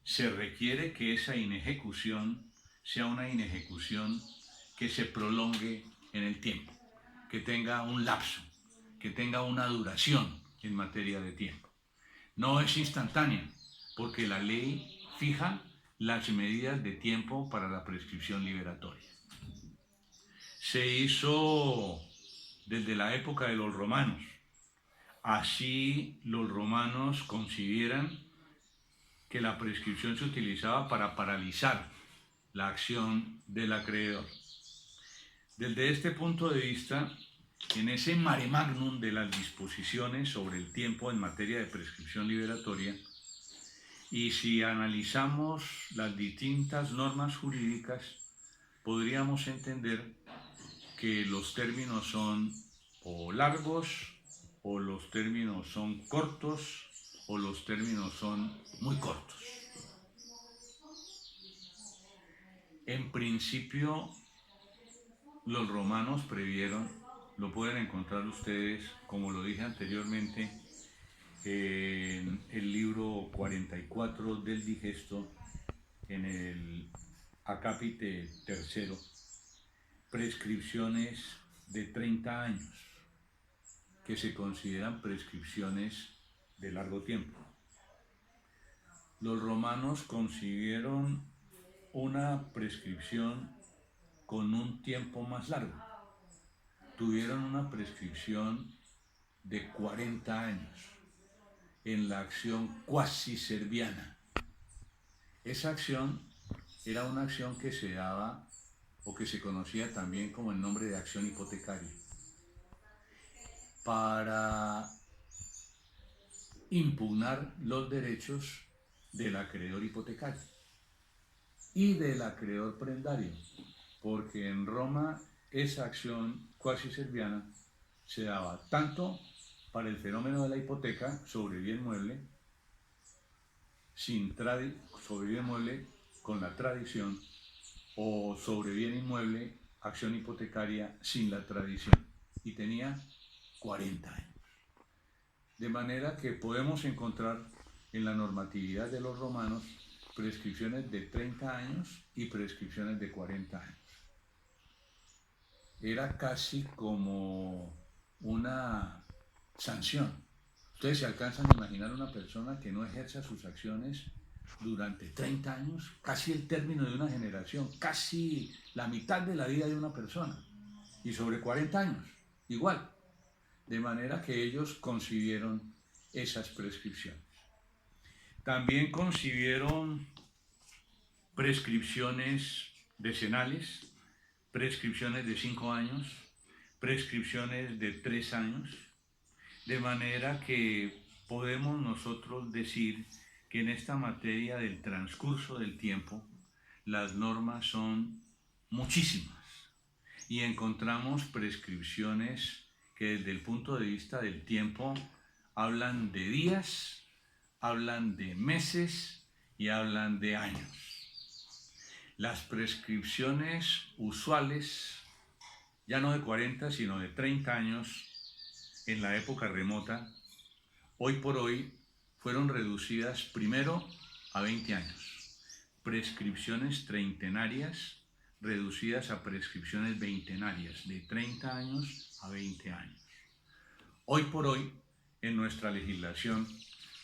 Se requiere que esa inejecución sea una inejecución que se prolongue en el tiempo, que tenga un lapso, que tenga una duración en materia de tiempo. No es instantánea, porque la ley fija las medidas de tiempo para la prescripción liberatoria. Se hizo desde la época de los romanos. Así los romanos consideran que la prescripción se utilizaba para paralizar la acción del acreedor. Desde este punto de vista, en ese mare magnum de las disposiciones sobre el tiempo en materia de prescripción liberatoria, y si analizamos las distintas normas jurídicas, podríamos entender que los términos son o largos, o los términos son cortos, o los términos son muy cortos. En principio, los romanos previeron, lo pueden encontrar ustedes, como lo dije anteriormente, en el libro 44 del Digesto, en el acápite tercero, prescripciones de 30 años, que se consideran prescripciones de largo tiempo. Los romanos consiguieron una prescripción con un tiempo más largo. Tuvieron una prescripción de 40 años en la acción cuasi serviana. Esa acción era una acción que se daba o que se conocía también como el nombre de acción hipotecaria, para impugnar los derechos del acreedor hipotecario y del acreedor prendario, porque en Roma esa acción cuasi serviana se daba tanto para el fenómeno de la hipoteca sobre bien mueble, sobre bien mueble con la tradición, o sobre bien inmueble, acción hipotecaria sin la tradición, y tenía 40 años. De manera que podemos encontrar en la normatividad de los romanos prescripciones de 30 años y prescripciones de 40 años. Era casi como una sanción. Ustedes se alcanzan a imaginar una persona que no ejerza sus acciones durante 30 años, casi el término de una generación, casi la mitad de la vida de una persona, y sobre 40 años, igual. De manera que ellos concibieron esas prescripciones. También concibieron prescripciones decenales, prescripciones de 5 años, prescripciones de 3 años, de manera que podemos nosotros decir que en esta materia del transcurso del tiempo, las normas son muchísimas y encontramos prescripciones que desde el punto de vista del tiempo hablan de días, hablan de meses y hablan de años. Las prescripciones usuales, ya no de 40 sino de 30 años, en la época remota, hoy por hoy fueron reducidas primero a 20 años. Prescripciones treintenarias reducidas a prescripciones veintenarias, de 30 años a 20 años. Hoy por hoy, en nuestra legislación,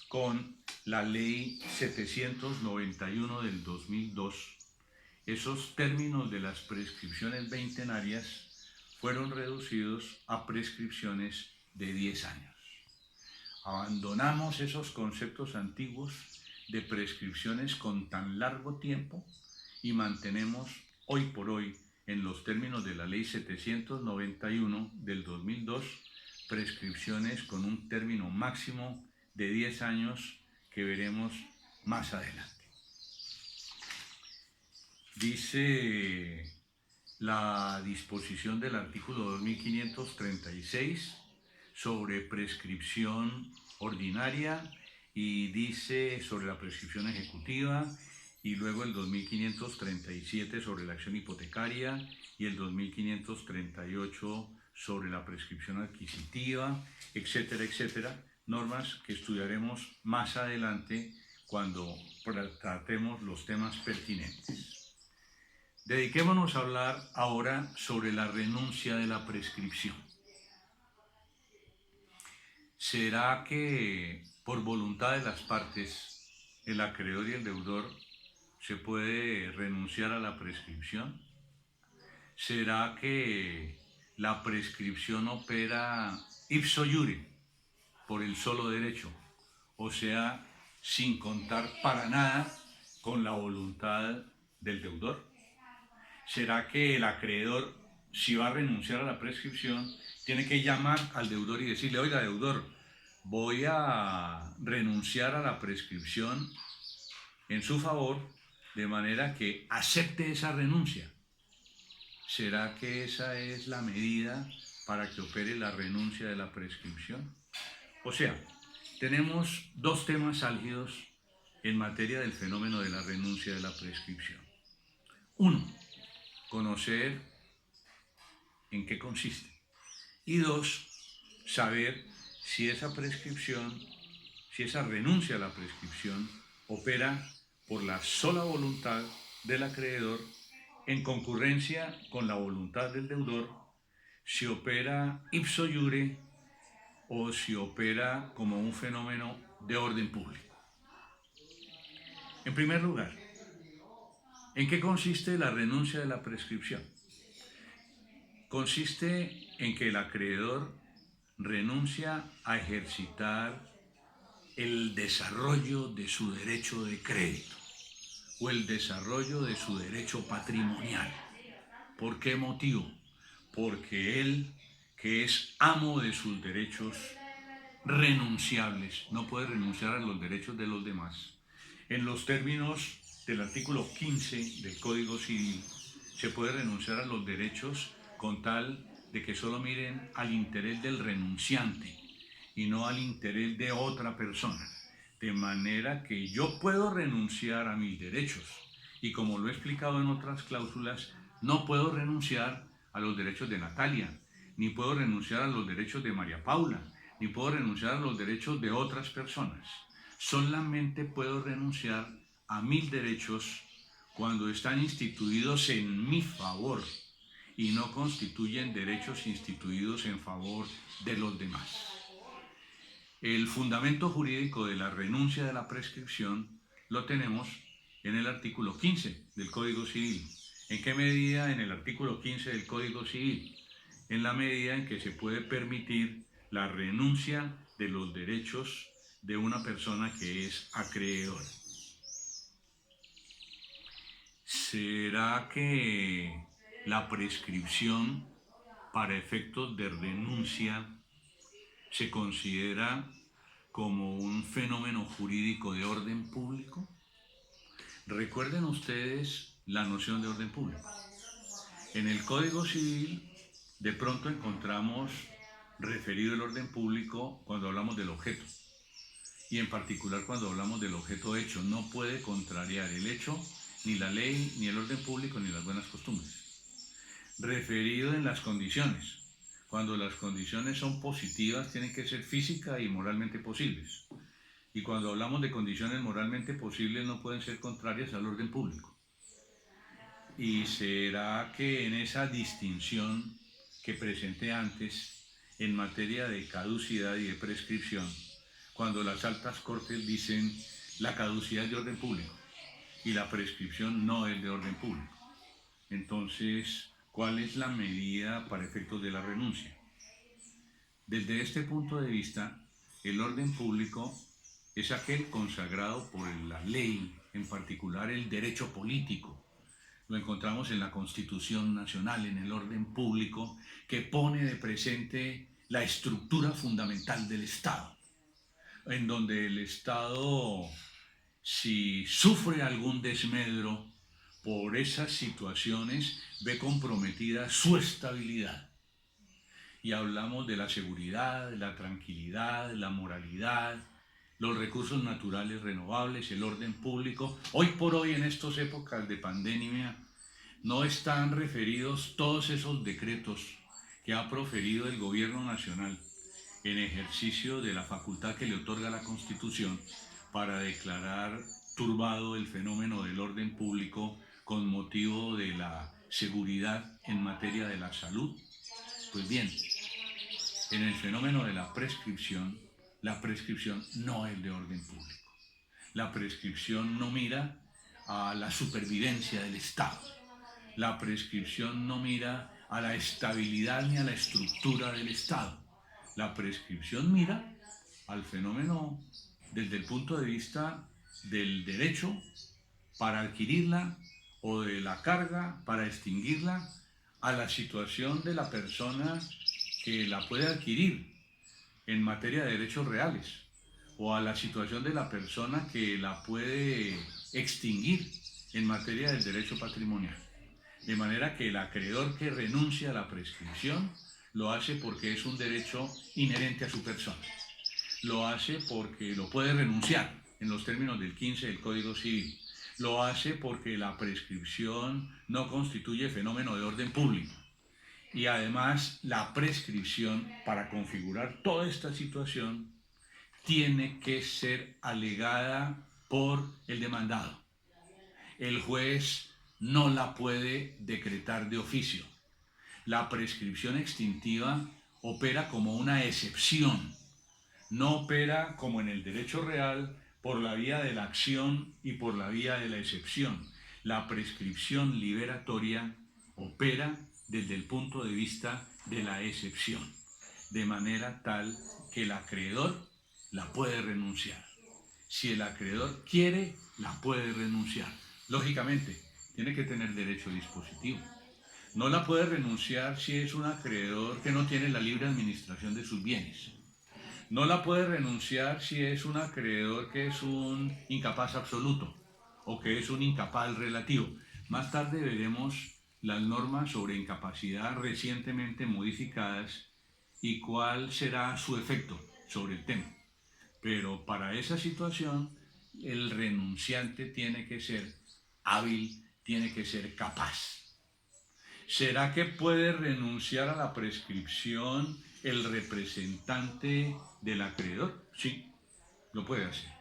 con la ley 791 del 2002, esos términos de las prescripciones veintenarias fueron reducidos a prescripciones de 10 años. Abandonamos esos conceptos antiguos de prescripciones con tan largo tiempo y mantenemos hoy por hoy, en los términos de la ley 791 del 2002, prescripciones con un término máximo de 10 años que veremos más adelante. Dice la disposición del artículo 2536 sobre prescripción ordinaria y dice sobre la prescripción ejecutiva, y luego el 2537 sobre la acción hipotecaria y el 2538 sobre la prescripción adquisitiva, etcétera, etcétera, normas que estudiaremos más adelante cuando tratemos los temas pertinentes. Dediquémonos a hablar ahora sobre la renuncia de la prescripción. ¿Será que por voluntad de las partes, el acreedor y el deudor, se puede renunciar a la prescripción? ¿Será que la prescripción opera ipso iure, por el solo derecho, o sea, sin contar para nada con la voluntad del deudor? ¿Será que el acreedor, si va a renunciar a la prescripción, tiene que llamar al deudor y decirle: oiga, deudor, voy a renunciar a la prescripción en su favor, de manera que acepte esa renuncia? ¿Será que esa es la medida para que opere la renuncia de la prescripción? O sea, tenemos dos temas álgidos en materia del fenómeno de la renuncia de la prescripción. Uno, conocer en qué consiste. Y dos, saber si esa prescripción, si esa renuncia a la prescripción opera por la sola voluntad del acreedor en concurrencia con la voluntad del deudor, si opera ipso iure o si opera como un fenómeno de orden público. En primer lugar, ¿en qué consiste la renuncia de la prescripción? Consiste en que el acreedor renuncia a ejercitar el desarrollo de su derecho de crédito o el desarrollo de su derecho patrimonial. ¿Por qué motivo? Porque él, que es amo de sus derechos renunciables, no puede renunciar a los derechos de los demás. En los términos del artículo 15 del Código Civil, se puede renunciar a los derechos con tal de que solo miren al interés del renunciante y no al interés de otra persona. De manera que yo puedo renunciar a mis derechos y, como lo he explicado en otras cláusulas, no puedo renunciar a los derechos de Natalia, ni puedo renunciar a los derechos de María Paula, ni puedo renunciar a los derechos de otras personas. solamente puedo renunciar a 1000 derechos cuando están instituidos en mi favor y no constituyen derechos instituidos en favor de los demás. El fundamento jurídico de la renuncia de la prescripción lo tenemos en el artículo 15 del Código Civil. ¿En qué medida? En el artículo 15 del Código Civil. En la medida en que se puede permitir la renuncia de los derechos de una persona que es acreedora. ¿Será que la prescripción para efectos de renuncia se considera como un fenómeno jurídico de orden público? Recuerden ustedes la noción de orden público. En el Código Civil de pronto encontramos referido el orden público cuando hablamos del objeto, y en particular cuando hablamos del objeto hecho. No puede contrariar el hecho, ni la ley, ni el orden público, ni las buenas costumbres. Referido en las condiciones. Cuando las condiciones son positivas, tienen que ser física y moralmente posibles. Y cuando hablamos de condiciones moralmente posibles, no pueden ser contrarias al orden público. ¿Y será que en esa distinción que presenté antes, en materia de caducidad y de prescripción, cuando las altas cortes dicen la caducidad es de orden público y la prescripción no es de orden público, entonces, ¿cuál es la medida para efectos de la renuncia? Desde este punto de vista, el orden público es aquel consagrado por la ley, en particular el derecho político. Lo encontramos en la Constitución Nacional, en el orden público, que pone de presente la estructura fundamental del Estado, en donde el Estado, si sufre algún desmedro por esas situaciones, ve comprometida su estabilidad. Y hablamos de la seguridad, la tranquilidad, la moralidad, los recursos naturales renovables, el orden público. Hoy por hoy, en estas épocas de pandemia, no están referidos todos esos decretos que ha proferido el Gobierno Nacional en ejercicio de la facultad que le otorga la Constitución para declarar turbado el fenómeno del orden público con motivo de la seguridad en materia de la salud. Pues bien, en el fenómeno de la prescripción no es de orden público. La prescripción no mira a la supervivencia del Estado. La prescripción no mira a la estabilidad ni a la estructura del Estado. La prescripción mira al fenómeno desde el punto de vista del derecho para adquirirla o de la carga para extinguirla, a la situación de la persona que la puede adquirir en materia de derechos reales, o a la situación de la persona que la puede extinguir en materia del derecho patrimonial. De manera que el acreedor que renuncia a la prescripción lo hace porque es un derecho inherente a su persona. Lo hace porque lo puede renunciar en los términos del 15 del Código Civil. Lo hace porque la prescripción no constituye fenómeno de orden público. Y además la prescripción, para configurar toda esta situación, tiene que ser alegada por el demandado. El juez no la puede decretar de oficio. La prescripción extintiva opera como una excepción, no opera como en el derecho real por la vía de la acción y por la vía de la excepción. La prescripción liberatoria opera desde el punto de vista de la excepción, de manera tal que el acreedor la puede renunciar. Si el acreedor quiere, la puede renunciar. Lógicamente, tiene que tener derecho dispositivo. No la puede renunciar si es un acreedor que no tiene la libre administración de sus bienes. No la puede renunciar si es un acreedor que es un incapaz absoluto o que es un incapaz relativo. Más tarde veremos las normas sobre incapacidad recientemente modificadas y cuál será su efecto sobre el tema. Pero para esa situación, el renunciante tiene que ser hábil, tiene que ser capaz. ¿Será que puede renunciar a la prescripción el representante del acreedor? Sí, lo puede hacer.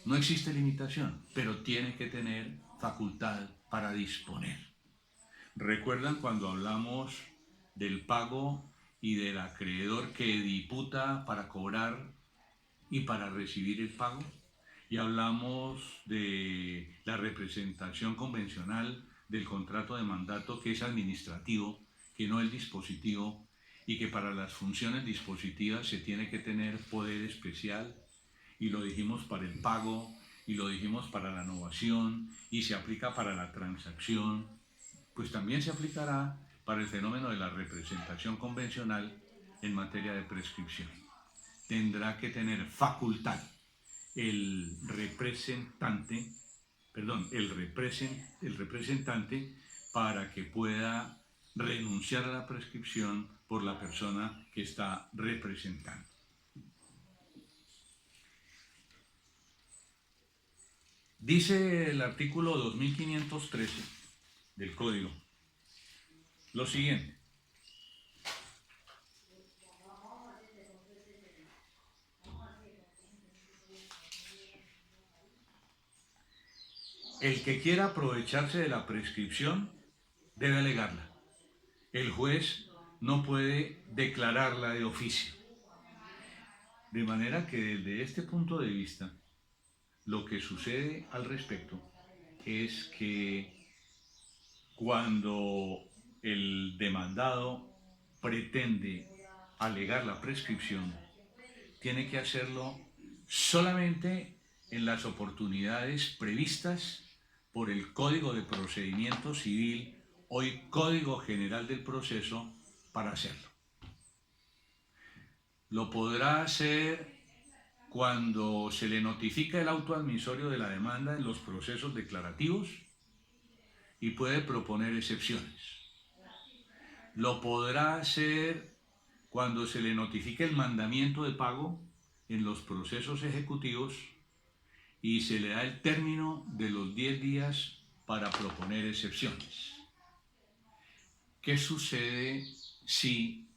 No existe limitación, pero tiene que tener facultad para disponer. ¿Recuerdan cuando hablamos del pago y del acreedor que diputa para cobrar y para recibir el pago? Y hablamos de la representación convencional del contrato de mandato, que es administrativo, que no es dispositivo, y que para las funciones dispositivas se tiene que tener poder especial, y lo dijimos para el pago, y lo dijimos para la novación, y se aplica para la transacción, pues también se aplicará para el fenómeno de la representación convencional en materia de prescripción. Tendrá que tener facultad el representante para que pueda renunciar a la prescripción por la persona que está representando. Dice el artículo 2513 del Código lo siguiente: el que quiera aprovecharse de la prescripción debe alegarla. El juez no puede declararla de oficio. De manera que desde este punto de vista, lo que sucede al respecto es que cuando el demandado pretende alegar la prescripción, tiene que hacerlo solamente en las oportunidades previstas por el Código de Procedimiento Civil, hoy Código General del Proceso, para hacerlo. Lo podrá hacer cuando se le notifica el auto admisorio de la demanda en los procesos declarativos y puede proponer excepciones. Lo podrá hacer cuando se le notifique el mandamiento de pago en los procesos ejecutivos y se le da el término de los 10 días para proponer excepciones. ¿Qué sucede si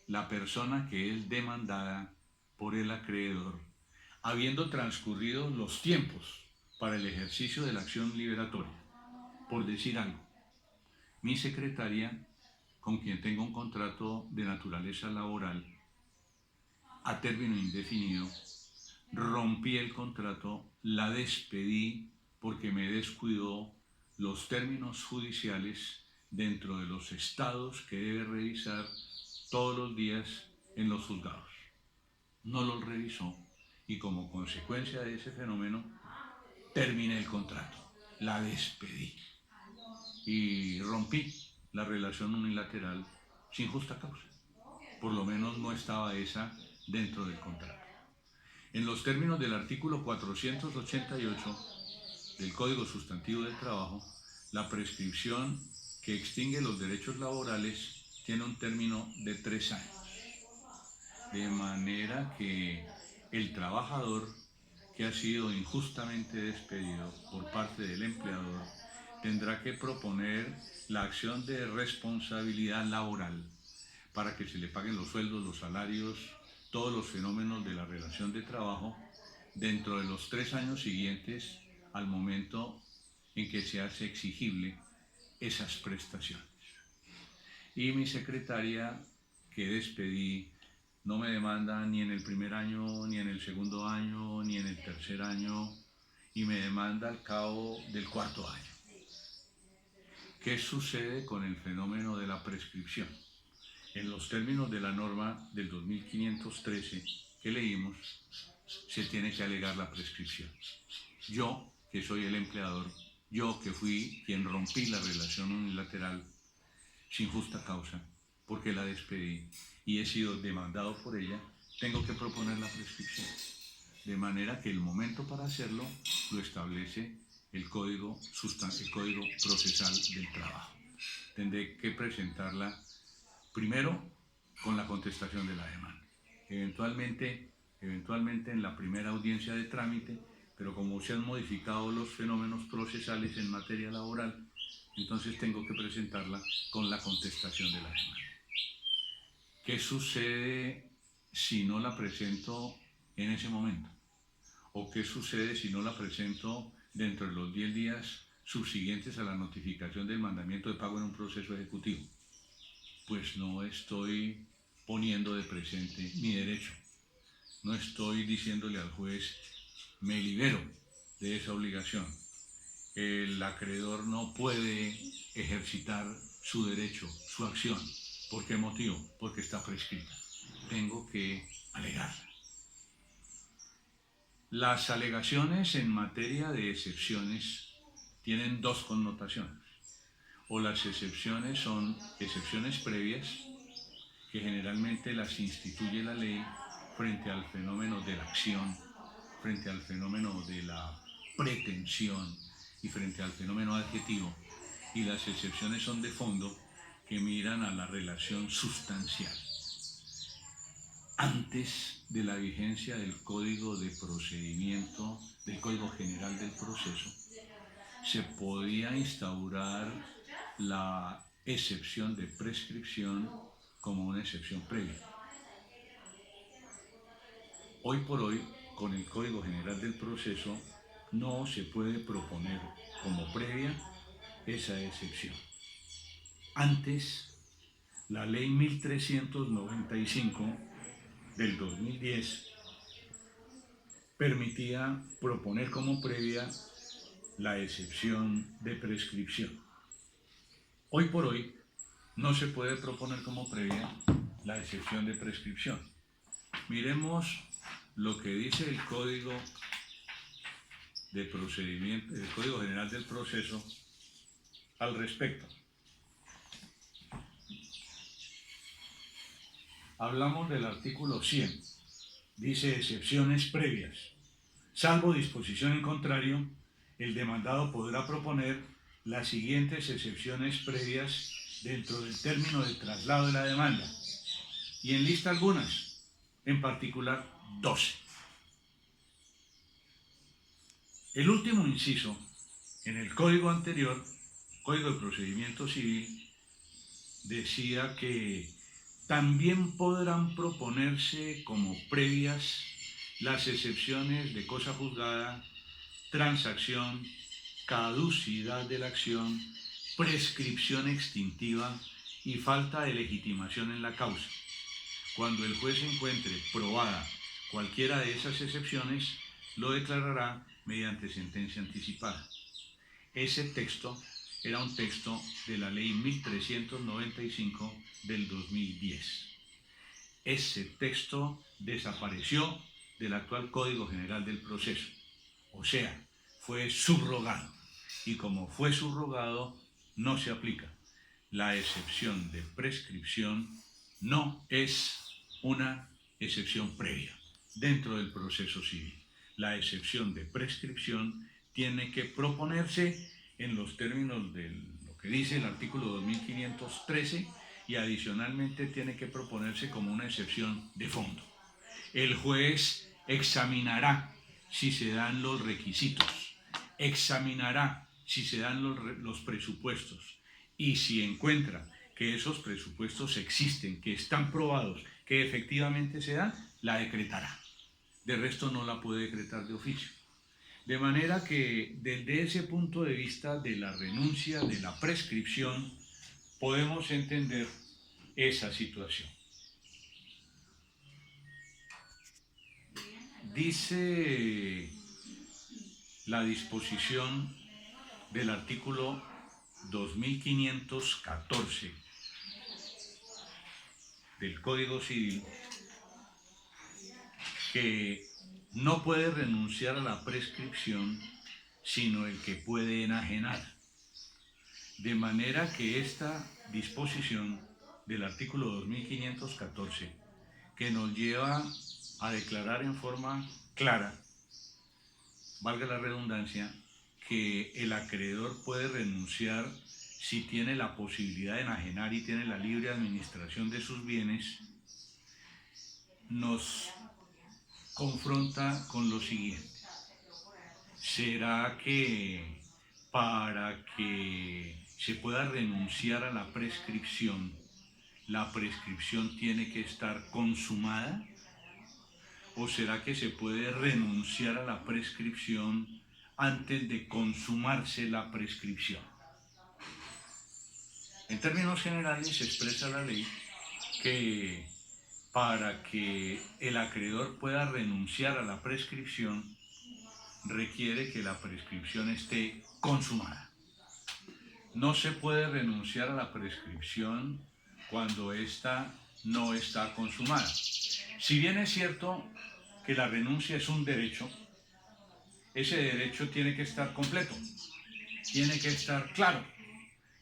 la persona que es demandada por el acreedor, habiendo transcurrido los tiempos para el ejercicio de la acción liberatoria, por decir algo, mi secretaria, con quien tengo un contrato de naturaleza laboral a término indefinido, rompí el contrato, la despedí porque me descuidó los términos judiciales dentro de los estados que debe revisar todos los días en los juzgados? No los revisó y como consecuencia de ese fenómeno terminé el contrato, la despedí y rompí la relación unilateral sin justa causa. Por lo menos no estaba esa dentro del contrato. En los términos del artículo 488 del Código Sustantivo del Trabajo, la prescripción que extingue los derechos laborales tiene un término de 3 años. De manera que el trabajador que ha sido injustamente despedido por parte del empleador tendrá que proponer la acción de responsabilidad laboral para que se le paguen los sueldos, los salarios, todos los fenómenos de la relación de trabajo dentro de los 3 años siguientes al momento en que se hace exigible esas prestaciones. Y mi secretaria que despedí no me demanda ni en el primer año, ni en el segundo año, ni en el tercer año, y me demanda al cabo del 4.º año. ¿Qué sucede con el fenómeno de la prescripción? En los términos de la norma del 2513 que leímos, se tiene que alegar la prescripción. Yo, que soy el empleador, yo que fui quien rompí la relación unilateral sin justa causa, porque la despedí y he sido demandado por ella, tengo que proponer la prescripción. De manera que el momento para hacerlo lo establece el Código Procesal del Trabajo. Tendré que presentarla primero con la contestación de la demanda, eventualmente en la primera audiencia de trámite, pero como se han modificado los fenómenos procesales en materia laboral, entonces tengo que presentarla con la contestación de la demanda. ¿Qué sucede si no la presento en ese momento? ¿O qué sucede si no la presento dentro de los 10 días subsiguientes a la notificación del mandamiento de pago en un proceso ejecutivo? Pues no estoy poniendo de presente mi derecho. No estoy diciéndole al juez, me libero de esa obligación. El acreedor no puede ejercitar su derecho, su acción. ¿Por qué motivo? Porque está prescrita. Tengo que alegarla. Las alegaciones en materia de excepciones tienen dos connotaciones. O las excepciones son excepciones previas, que generalmente las instituye la ley frente al fenómeno de la acción, frente al fenómeno de la pretensión y frente al fenómeno adjetivo. Y las excepciones son de fondo, que miran a la relación sustancial. Antes de la vigencia del Código de Procedimiento, del Código General del Proceso, se podía instaurar la excepción de prescripción como una excepción previa. Hoy por hoy, con el Código General del Proceso, no se puede proponer como previa esa excepción. Antes, la Ley 1395 del 2010 permitía proponer como previa la excepción de prescripción. Hoy por hoy no se puede proponer como previa la excepción de prescripción. Miremos lo que dice el Código de Procedimiento, el Código General del Proceso al respecto. Hablamos del artículo 100. Dice excepciones previas. Salvo disposición en contrario, el demandado podrá proponer las siguientes excepciones previas dentro del término de traslado de la demanda, y enlista algunas, en particular 12. El último inciso en el código anterior, Código de Procedimiento Civil, decía que también podrán proponerse como previas las excepciones de cosa juzgada, transacción, caducidad de la acción, prescripción extintiva y falta de legitimación en la causa. Cuando el juez encuentre probada cualquiera de esas excepciones, lo declarará mediante sentencia anticipada. Ese texto era un texto de la Ley 1395 del 2010. Ese texto desapareció del actual Código General del Proceso, o sea, fue subrogado, y como fue subrogado, no se aplica. La excepción de prescripción no es una excepción previa dentro del proceso civil. La excepción de prescripción tiene que proponerse en los términos de lo que dice el artículo 2513 y adicionalmente tiene que proponerse como una excepción de fondo. El juez examinará si se dan los requisitos, examinará si se dan los presupuestos, y si encuentra que esos presupuestos existen, que están probados, que efectivamente se dan, la decretará. De resto no la puede decretar de oficio. De manera que desde ese punto de vista de la renuncia, de la prescripción, podemos entender esa situación. Dice la disposición del artículo 2514 del Código Civil que no puede renunciar a la prescripción sino el que puede enajenar. De manera que esta disposición del artículo 2514, que nos lleva a declarar en forma clara, valga la redundancia, que el acreedor puede renunciar si tiene la posibilidad de enajenar y tiene la libre administración de sus bienes, nos confronta con lo siguiente. ¿Será que para que se pueda renunciar a la prescripción tiene que estar consumada? ¿O será que se puede renunciar a la prescripción antes de consumarse la prescripción? En términos generales se expresa la ley que para que el acreedor pueda renunciar a la prescripción requiere que la prescripción esté consumada. No se puede renunciar a la prescripción cuando ésta no está consumada. Si bien es cierto que la renuncia es un derecho, ese derecho tiene que estar completo, tiene que estar claro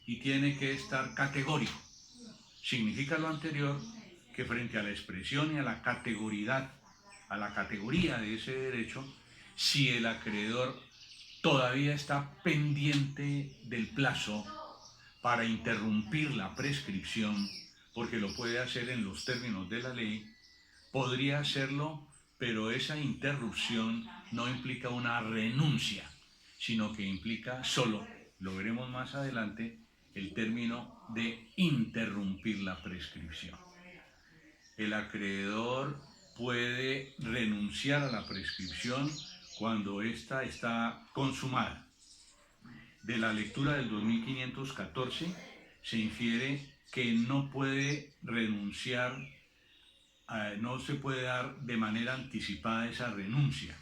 y tiene que estar categórico. Significa lo anterior que frente a la expresión y a la categoría de ese derecho, si el acreedor todavía está pendiente del plazo para interrumpir la prescripción, porque lo puede hacer en los términos de la ley, podría hacerlo, pero esa interrupción no implica una renuncia, sino que implica solo, lo veremos más adelante, el término de interrumpir la prescripción. El acreedor puede renunciar a la prescripción cuando ésta está consumada. De la lectura del 2514 se infiere que no puede renunciar, no se puede dar de manera anticipada esa renuncia.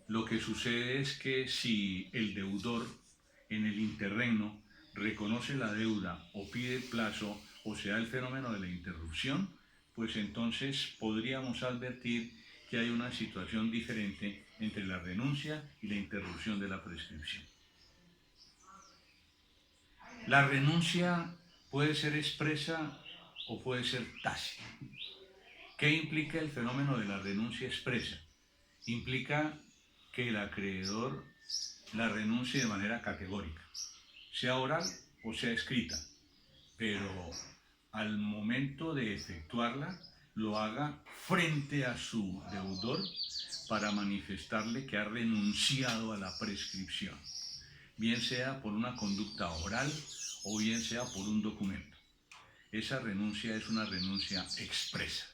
Lo que sucede es que si el deudor en el interregno reconoce la deuda o pide el plazo o se da el fenómeno de la interrupción, pues entonces podríamos advertir que hay una situación diferente entre la renuncia y la interrupción de la prescripción. La renuncia puede ser expresa o puede ser tácita. ¿Qué implica el fenómeno de la renuncia expresa? Implica que el acreedor la renuncie de manera categórica, sea oral o sea escrita, pero al momento de efectuarla lo haga frente a su deudor para manifestarle que ha renunciado a la prescripción, bien sea por una conducta oral o bien sea por un documento. Esa renuncia es una renuncia expresa.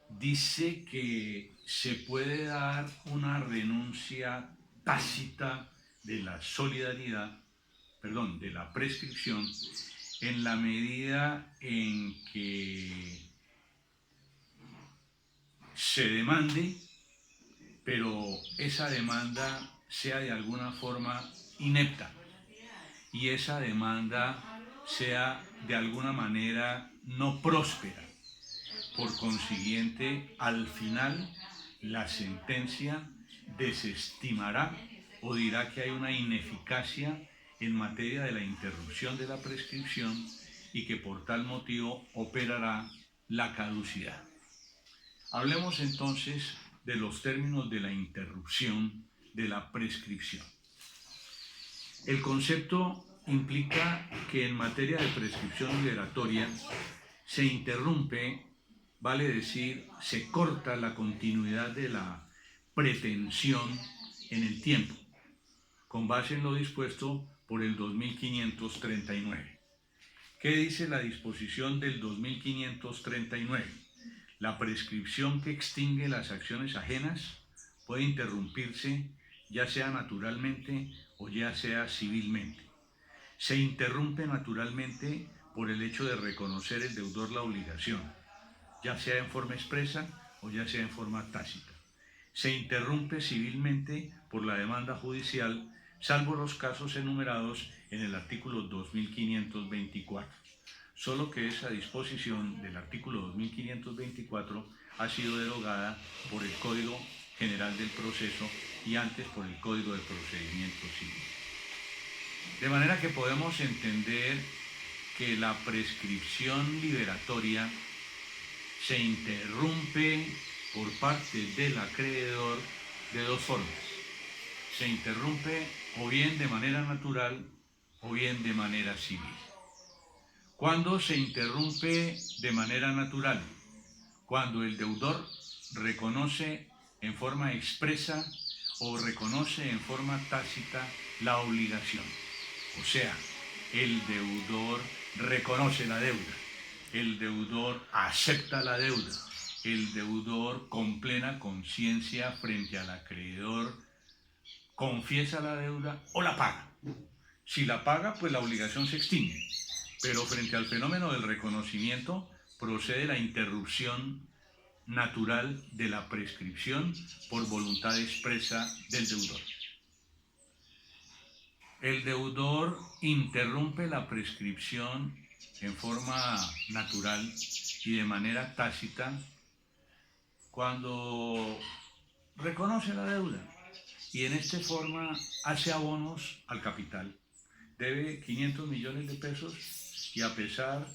Dice que se puede dar una renuncia tácita de la de la prescripción, en la medida en que se demande, pero esa demanda sea de alguna forma inepta y esa demanda sea de alguna manera no próspera. Por consiguiente, al final, la sentencia desestimará o dirá que hay una ineficacia en materia de la interrupción de la prescripción y que por tal motivo operará la caducidad. Hablemos entonces de los términos de la interrupción de la prescripción. El concepto implica que en materia de prescripción liberatoria se interrumpe, vale decir, se corta la continuidad de la pretensión en el tiempo, con base en lo dispuesto por el 2539. ¿Qué dice la disposición del 2539? La prescripción que extingue las acciones ajenas puede interrumpirse ya sea naturalmente o ya sea civilmente. Se interrumpe naturalmente por el hecho de reconocer el deudor la obligación, ya sea en forma expresa o ya sea en forma tácita. Se interrumpe civilmente por la demanda judicial, salvo los casos enumerados en el artículo 2524. Solo que esa disposición del artículo 2524 ha sido derogada por el Código General del Proceso y antes por el Código de Procedimiento Civil. De manera que podemos entender que la prescripción liberatoria se interrumpe por parte del acreedor de dos formas. Se interrumpe o bien de manera natural o bien de manera civil. ¿Cuándo se interrumpe de manera natural? Cuando el deudor reconoce en forma expresa o reconoce en forma tácita la obligación. O sea, el deudor reconoce la deuda, el deudor acepta la deuda, el deudor con plena conciencia frente al acreedor confiesa la deuda o la paga. Si la paga, pues la obligación se extingue, pero frente al fenómeno del reconocimiento procede la interrupción natural de la prescripción por voluntad expresa del deudor. El deudor interrumpe la prescripción en forma natural y de manera tácita cuando reconoce la deuda y en esta forma hace abonos al capital. Debe 500 millones de pesos y a pesar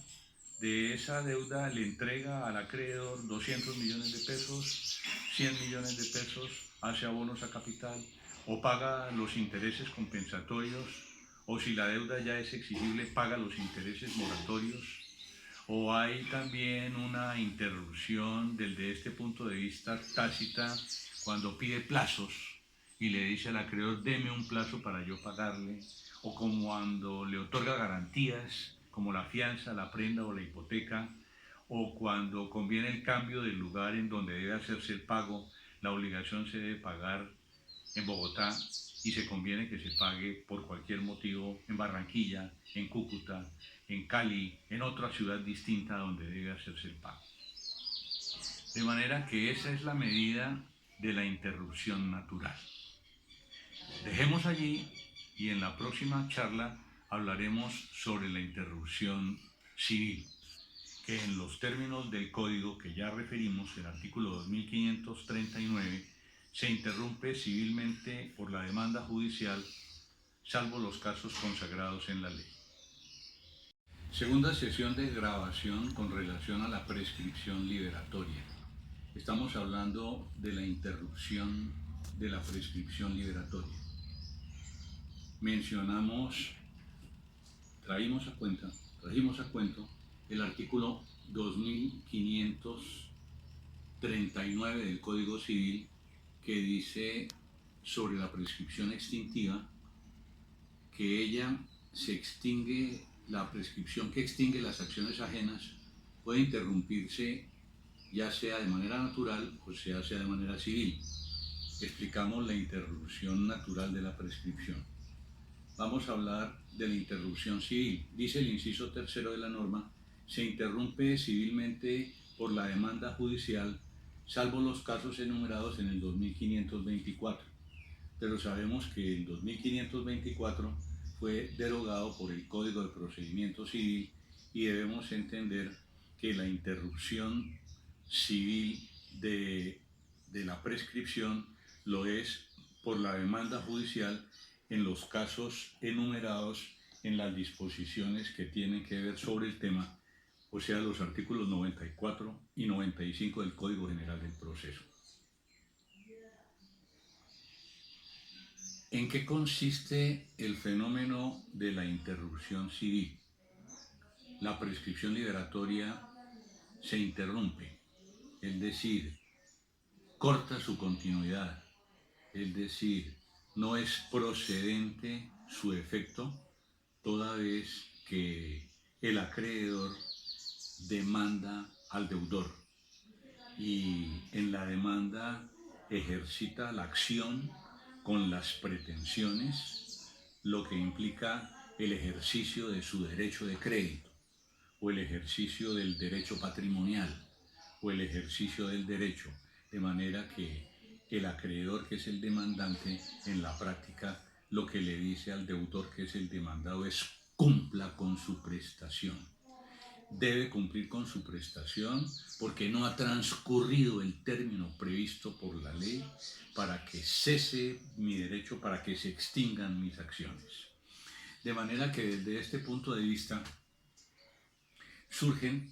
de esa deuda le entrega al acreedor 200 millones de pesos, 100 millones de pesos, hace abonos a capital o paga los intereses compensatorios, o si la deuda ya es exigible, paga los intereses moratorios, o hay también una interrupción desde este punto de vista tácita cuando pide plazos y le dice al acreedor, deme un plazo para yo pagarle, o como cuando le otorga garantías como la fianza, la prenda o la hipoteca, o cuando conviene el cambio del lugar en donde debe hacerse el pago, la obligación se debe pagar en Bogotá y se conviene que se pague por cualquier motivo en Barranquilla, en Cúcuta, en Cali, en otra ciudad distinta donde debe hacerse el pago. De manera que esa es la medida de la interrupción natural. Dejemos allí y en la próxima charla hablaremos sobre la interrupción civil, que en los términos del código que ya referimos, el artículo 2539, se interrumpe civilmente por la demanda judicial, salvo los casos consagrados en la ley. Segunda sesión de grabación con relación a la prescripción liberatoria. Estamos hablando de la interrupción de la prescripción liberatoria. Trajimos a cuento el artículo 2539 del Código Civil, que dice sobre la prescripción extintiva que ella se extingue, la prescripción que extingue las acciones ajenas puede interrumpirse ya sea de manera natural o sea de manera civil. Explicamos la interrupción natural de la prescripción. Vamos a hablar de la interrupción civil. Dice el inciso tercero de la norma, se interrumpe civilmente por la demanda judicial, salvo los casos enumerados en el 2524. Pero sabemos que el 2524 fue derogado por el Código de Procedimiento Civil y debemos entender que la interrupción civil de la prescripción lo es por la demanda judicial en los casos enumerados en las disposiciones que tienen que ver sobre el tema, o sea, los artículos 94 y 95 del Código General del Proceso. ¿En qué consiste el fenómeno de la interrupción civil? La prescripción liberatoria se interrumpe, es decir, corta su continuidad, es decir, no es procedente su efecto, toda vez que el acreedor demanda al deudor y en la demanda ejercita la acción con las pretensiones, lo que implica el ejercicio de su derecho de crédito, o el ejercicio del derecho patrimonial, o el ejercicio del derecho, de manera que el acreedor, que es el demandante, en la práctica lo que le dice al deudor, que es el demandado, es cumpla con su prestación. Debe cumplir con su prestación porque no ha transcurrido el término previsto por la ley para que cese mi derecho, para que se extingan mis acciones. De manera que desde este punto de vista surgen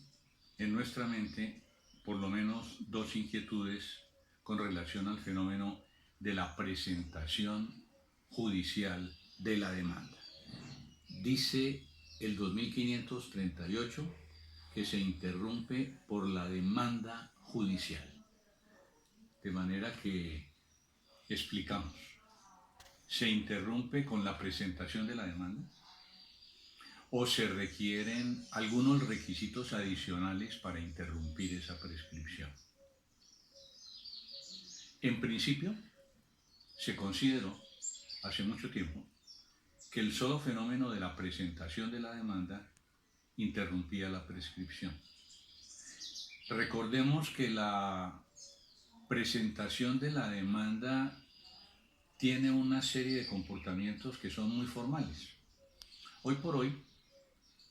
en nuestra mente por lo menos dos inquietudes con relación al fenómeno de la presentación judicial de la demanda. Dice el 2538 que se interrumpe por la demanda judicial. De manera que explicamos, ¿se interrumpe con la presentación de la demanda? ¿O se requieren algunos requisitos adicionales para interrumpir esa prescripción? En principio, se consideró hace mucho tiempo que el solo fenómeno de la presentación de la demanda interrumpía la prescripción. Recordemos que la presentación de la demanda tiene una serie de comportamientos que son muy formales. Hoy por hoy,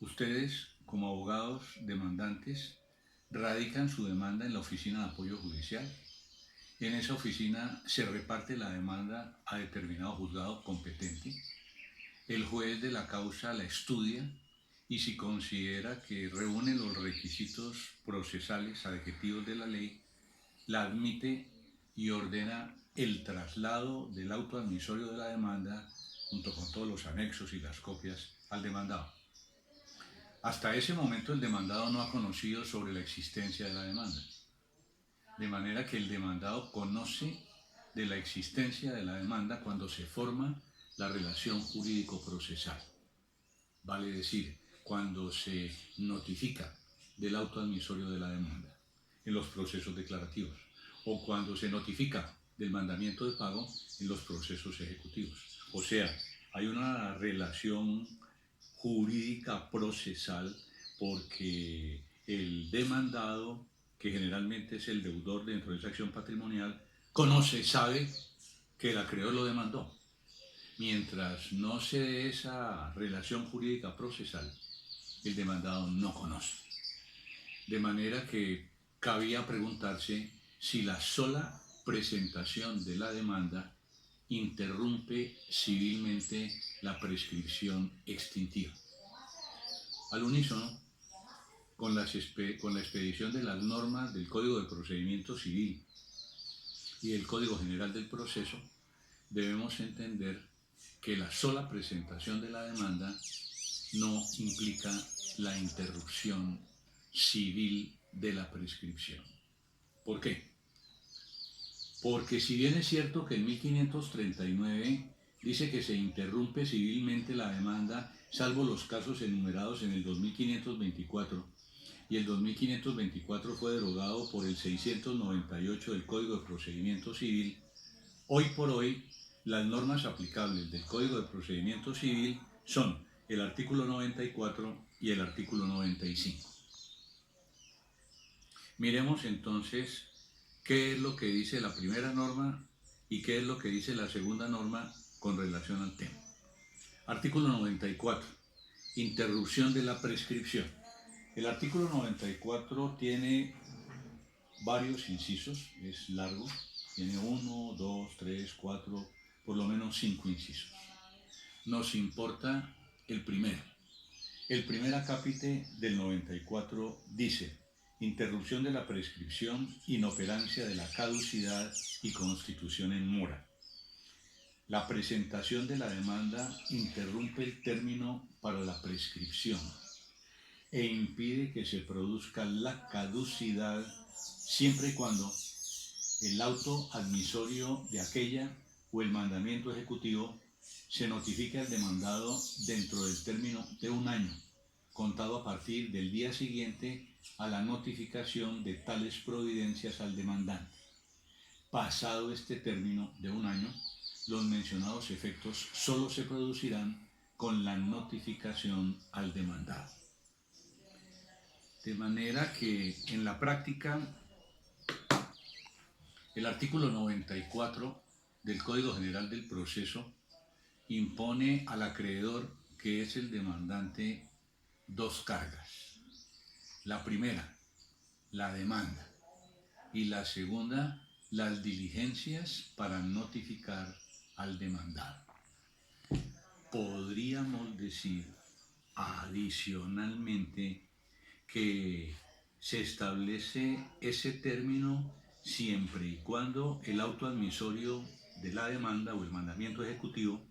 ustedes como abogados demandantes radican su demanda en la oficina de apoyo judicial. En esa oficina se reparte la demanda a determinado juzgado competente. El juez de la causa la estudia y si considera que reúne los requisitos procesales adjetivos de la ley, la admite y ordena el traslado del auto admisorio de la demanda junto con todos los anexos y las copias al demandado. Hasta ese momento el demandado no ha conocido sobre la existencia de la demanda, de manera que el demandado conoce de la existencia de la demanda cuando se forma la relación jurídico-procesal. Vale decir, cuando se notifica del auto admisorio de la demanda en los procesos declarativos o cuando se notifica del mandamiento de pago en los procesos ejecutivos. O sea, hay una relación jurídica procesal porque el demandado, que generalmente es el deudor dentro de esa acción patrimonial, conoce, sabe que el acreedor lo demandó. Mientras no se dé esa relación jurídica procesal, el demandado no conoce. De manera que cabía preguntarse si la sola presentación de la demanda interrumpe civilmente la prescripción extintiva. Al unísono, con la expedición de las normas del Código de Procedimiento Civil y del Código General del Proceso, debemos entender que la sola presentación de la demanda no implica la interrupción civil de la prescripción. ¿Por qué? Porque si bien es cierto que el 1539 dice que se interrumpe civilmente la demanda, salvo los casos enumerados en el 2524, y el 2524 fue derogado por el 698 del Código de Procedimiento Civil, hoy por hoy las normas aplicables del Código de Procedimiento Civil son el artículo 94 y el artículo 95. Miremos entonces qué es lo que dice la primera norma y qué es lo que dice la segunda norma con relación al tema. Artículo 94. Interrupción de la prescripción. El artículo 94 tiene varios incisos, es largo, tiene 1, 2, 3, 4, por lo menos 5 incisos. Nos importa el primero. El primer acápite del 94 dice: interrupción de la prescripción, inoperancia de la caducidad y constitución en mora. La presentación de la demanda interrumpe el término para la prescripción e impide que se produzca la caducidad siempre y cuando el auto admisorio de aquella o el mandamiento ejecutivo se notifique al demandado dentro del término de un año, contado a partir del día siguiente a la notificación de tales providencias al demandante. Pasado este término de un año, los mencionados efectos solo se producirán con la notificación al demandado. De manera que en la práctica, el artículo 94 del Código General del Proceso impone al acreedor, que es el demandante, dos cargas. La primera, la demanda, y la segunda, las diligencias para notificar al demandado. Podríamos decir adicionalmente que se establece ese término siempre y cuando el auto admisorio de la demanda o el mandamiento ejecutivo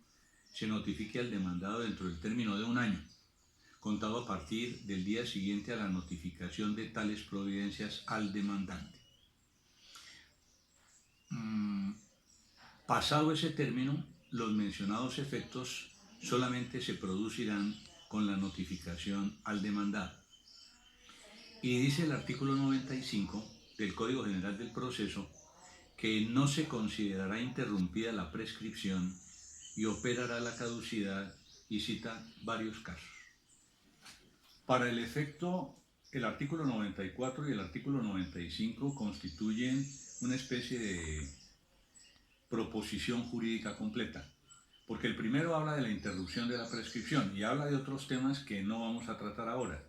se notifique al demandado dentro del término de un año, contado a partir del día siguiente a la notificación de tales providencias al demandante. Pasado ese término, los mencionados efectos solamente se producirán con la notificación al demandado. Y dice el artículo 95 del Código General del Proceso que no se considerará interrumpida la prescripción y operará la caducidad, y cita varios casos. Para el efecto, el artículo 94 y el artículo 95 constituyen una especie de proposición jurídica completa, porque el primero habla de la interrupción de la prescripción y habla de otros temas que no vamos a tratar ahora,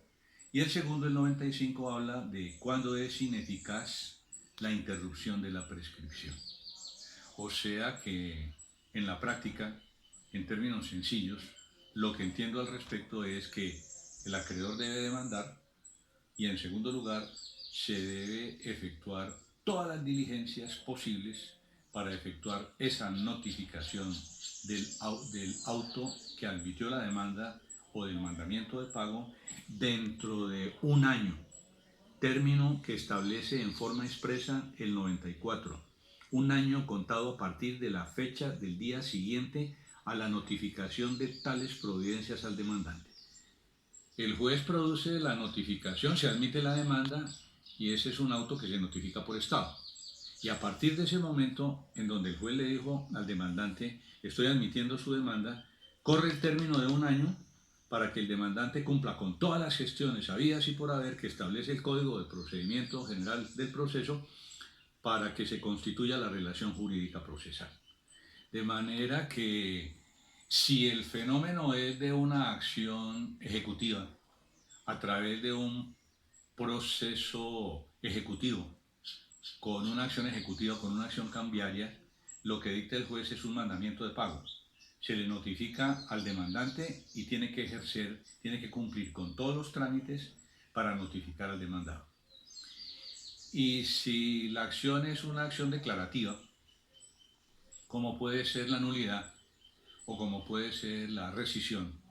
y el segundo, el 95, habla de cuándo es ineficaz la interrupción de la prescripción. O sea que en la práctica, en términos sencillos, lo que entiendo al respecto es que el acreedor debe demandar y, en segundo lugar, se debe efectuar todas las diligencias posibles para efectuar esa notificación del auto que admitió la demanda o del mandamiento de pago dentro de un año, término que establece en forma expresa el 94, un año contado a partir de la fecha del día siguiente a la notificación de tales providencias al demandante. El juez produce la notificación, se admite la demanda y ese es un auto que se notifica por estado. Y a partir de ese momento en donde el juez le dijo al demandante, estoy admitiendo su demanda, corre el término de un año para que el demandante cumpla con todas las gestiones habidas y por haber que establece el Código de Procedimiento General del Proceso para que se constituya la relación jurídica procesal. De manera que si el fenómeno es de una acción ejecutiva a través de un proceso ejecutivo, con una acción ejecutiva, con una acción cambiaria, lo que dicta el juez es un mandamiento de pago. Se le notifica al demandante y tiene que ejercer, tiene que cumplir con todos los trámites para notificar al demandado. Y si la acción es una acción declarativa, como puede ser la nulidad, o como puede ser la rescisión,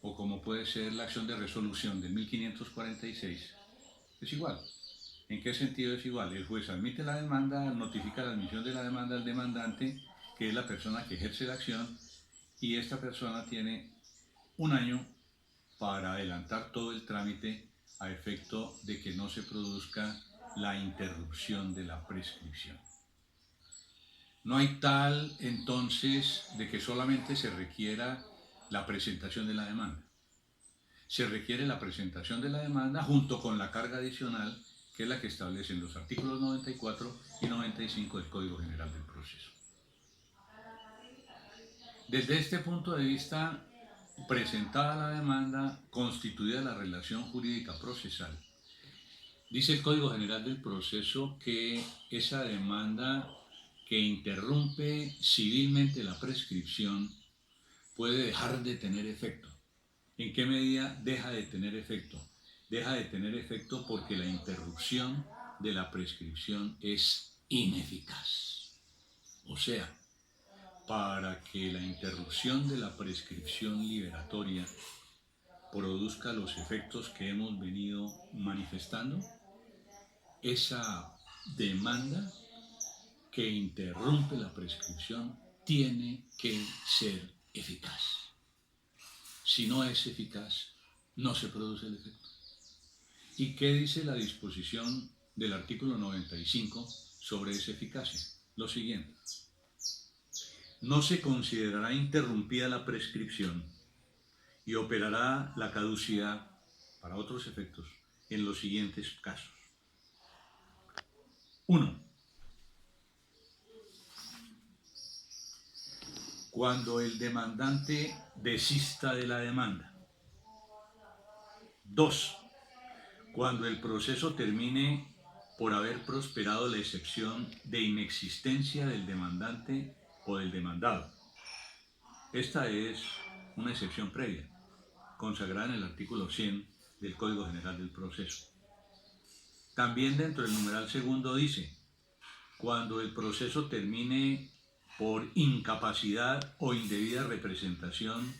o como puede ser la acción de resolución del 1546, es igual. ¿En qué sentido es igual? El juez admite la demanda, notifica la admisión de la demanda al demandante, que es la persona que ejerce la acción, y esta persona tiene un año para adelantar todo el trámite a efecto de que no se produzca la interrupción de la prescripción. No hay tal, entonces, de que solamente se requiera la presentación de la demanda. Se requiere la presentación de la demanda junto con la carga adicional, que es la que establecen los artículos 94 y 95 del Código General del Proceso. Desde este punto de vista, presentada la demanda, constituida la relación jurídica procesal, dice el Código General del Proceso que esa demanda que interrumpe civilmente la prescripción puede dejar de tener efecto. ¿En qué medida deja de tener efecto? Deja de tener efecto porque la interrupción de la prescripción es ineficaz. O sea, para que la interrupción de la prescripción liberatoria produzca los efectos que hemos venido manifestando, esa demanda que interrumpe la prescripción tiene que ser eficaz. Si no es eficaz, no se produce el efecto. ¿Y qué dice la disposición del artículo 95 sobre esa eficacia? Lo siguiente: no se considerará interrumpida la prescripción y operará la caducidad para otros efectos en los siguientes casos. 1. Cuando el demandante desista de la demanda. 2. Cuando el proceso termine por haber prosperado la excepción de inexistencia del demandante o del demandado. Esta es una excepción previa, consagrada en el artículo 100 del Código General del Proceso. También dentro del numeral segundo dice, cuando el proceso termine por incapacidad o indebida representación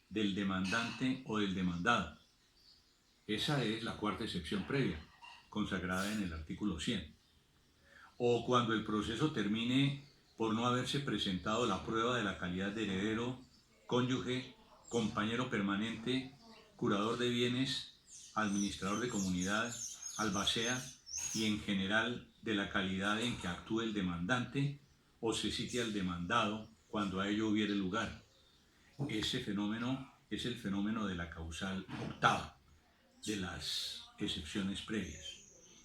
del demandante o del demandado. Esa es la cuarta excepción previa, consagrada en el artículo 100. O cuando el proceso termine por no haberse presentado la prueba de la calidad de heredero, cónyuge, compañero permanente, curador de bienes, administrador de comunidad, albacea, y en general de la calidad en que actúe el demandante o se cite al demandado cuando a ello hubiere lugar. Ese fenómeno es el fenómeno de la causal octava de las excepciones previas.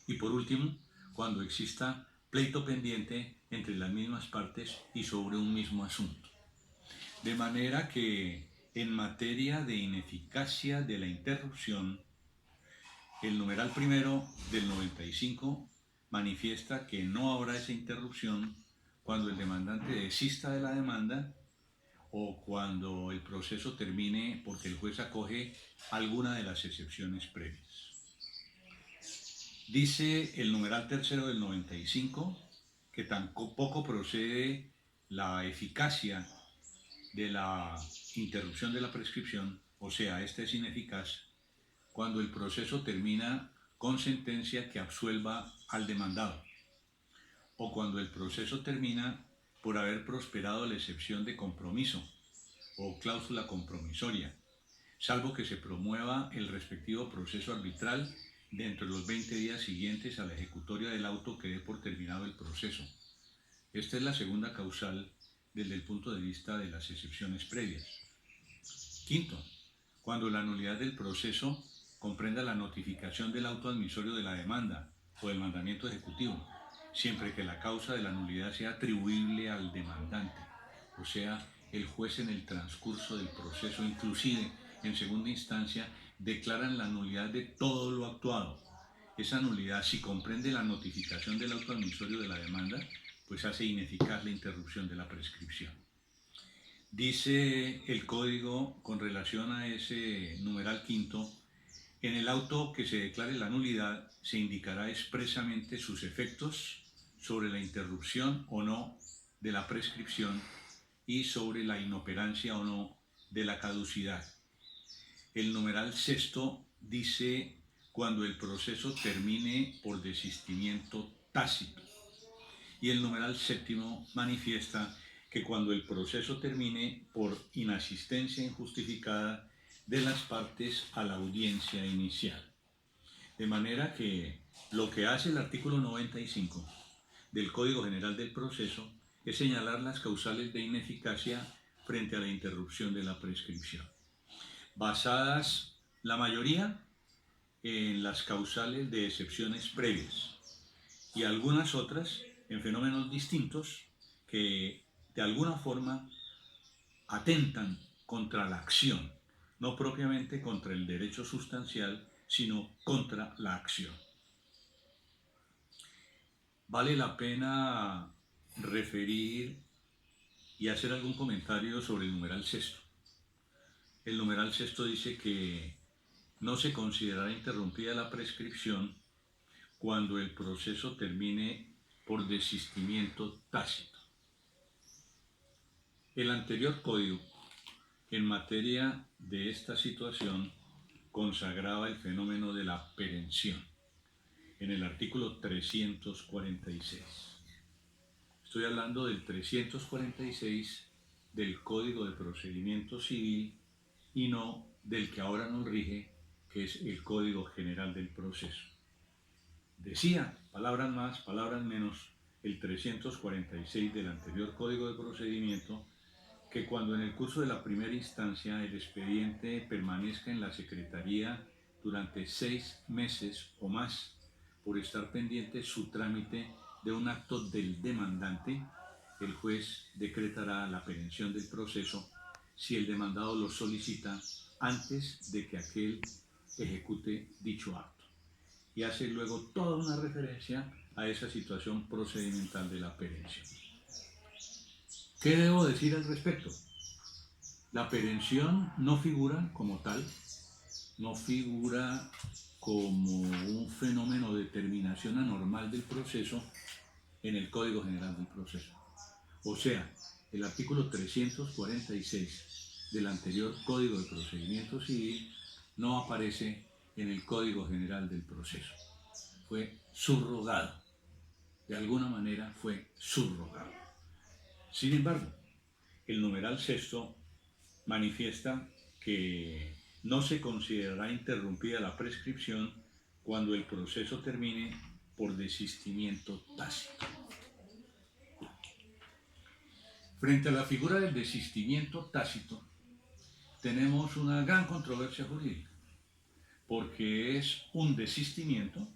Y por último, cuando exista pleito pendiente entre las mismas partes y sobre un mismo asunto. De manera que en materia de ineficacia de la interrupción, el numeral primero del 95 manifiesta que no habrá esa interrupción cuando el demandante desista de la demanda o cuando el proceso termine porque el juez acoge alguna de las excepciones previas. Dice el numeral tercero del 95 que tampoco procede la eficacia de la interrupción de la prescripción, o sea, esta es ineficaz, cuando el proceso termina con sentencia que absuelva al demandado, o cuando el proceso termina por haber prosperado la excepción de compromiso o cláusula compromisoria, salvo que se promueva el respectivo proceso arbitral dentro de los 20 días siguientes a la ejecutoria del auto que dé por terminado el proceso. Esta es la segunda causal desde el punto de vista de las excepciones previas. Quinto, cuando la nulidad del proceso comprenda la notificación del auto admisorio de la demanda o del mandamiento ejecutivo, siempre que la causa de la nulidad sea atribuible al demandante, o sea, el juez en el transcurso del proceso, inclusive en segunda instancia, declaran la nulidad de todo lo actuado. Esa nulidad, si comprende la notificación del auto admisorio de la demanda, pues hace ineficaz la interrupción de la prescripción. Dice el código con relación a ese numeral quinto, en el auto que se declare la nulidad se indicará expresamente sus efectos sobre la interrupción o no de la prescripción y sobre la inoperancia o no de la caducidad. El numeral sexto dice cuando el proceso termine por desistimiento tácito. Y el numeral séptimo manifiesta que cuando el proceso termine por inasistencia injustificada de las partes a la audiencia inicial. De manera que lo que hace el artículo 95 del Código General del Proceso es señalar las causales de ineficacia frente a la interrupción de la prescripción, basadas la mayoría en las causales de excepciones previas y algunas otras en fenómenos distintos que de alguna forma atentan contra la acción, no propiamente contra el derecho sustancial, sino contra la acción. Vale la pena referir y hacer algún comentario sobre el numeral sexto. El numeral sexto dice que no se considerará interrumpida la prescripción cuando el proceso termine por desistimiento tácito. El anterior código, en materia de esta situación, consagraba el fenómeno de la perención en el artículo 346. Estoy hablando del 346 del Código de Procedimiento Civil y no del que ahora nos rige, que es el Código General del Proceso. Decía, palabras más, palabras menos, el 346 del anterior Código de Procedimiento, que cuando en el curso de la primera instancia el expediente permanezca en la Secretaría durante 6 meses o más por estar pendiente su trámite de un acto del demandante, el juez decretará la perención del proceso si el demandado lo solicita antes de que aquel ejecute dicho acto. Y hace luego toda una referencia a esa situación procedimental de la perención. ¿Qué debo decir al respecto? La perención no figura como tal, no figura como un fenómeno de terminación anormal del proceso en el Código General del Proceso. O sea, el artículo 346 del anterior Código de Procedimiento Civil no aparece en el Código General del Proceso. Fue subrogado, de alguna manera fue subrogado. Sin embargo, el numeral sexto manifiesta que no se considerará interrumpida la prescripción cuando el proceso termine por desistimiento tácito. Frente a la figura del desistimiento tácito, tenemos una gran controversia jurídica, porque es un desistimiento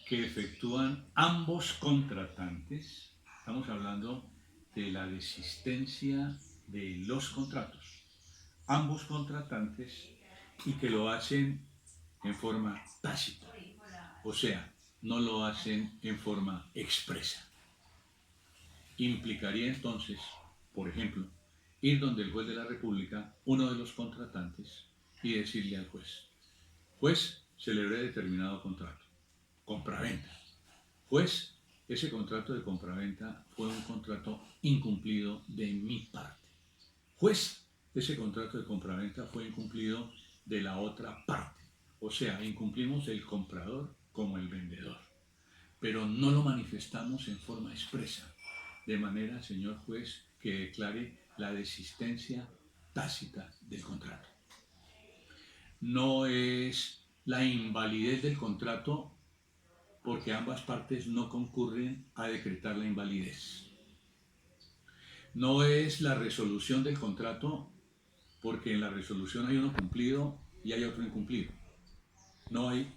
que efectúan ambos contratantes. Estamos hablando de la desistencia de los contratos, ambos contratantes, y que lo hacen en forma tácita, o sea, no lo hacen en forma expresa. Implicaría entonces, por ejemplo, ir donde el juez de la República, uno de los contratantes, y decirle al juez: juez, celebré determinado contrato, compraventa. Juez, ese contrato de compraventa fue un contrato incumplido de mi parte. Juez, ese contrato de compraventa fue incumplido de la otra parte. O sea, incumplimos el comprador como el vendedor, pero no lo manifestamos en forma expresa, de manera, señor juez, que declare la desistencia tácita del contrato. No es la invalidez del contrato, porque ambas partes no concurren a decretar la invalidez. No es la resolución del contrato, porque en la resolución hay uno cumplido y hay otro incumplido. No hay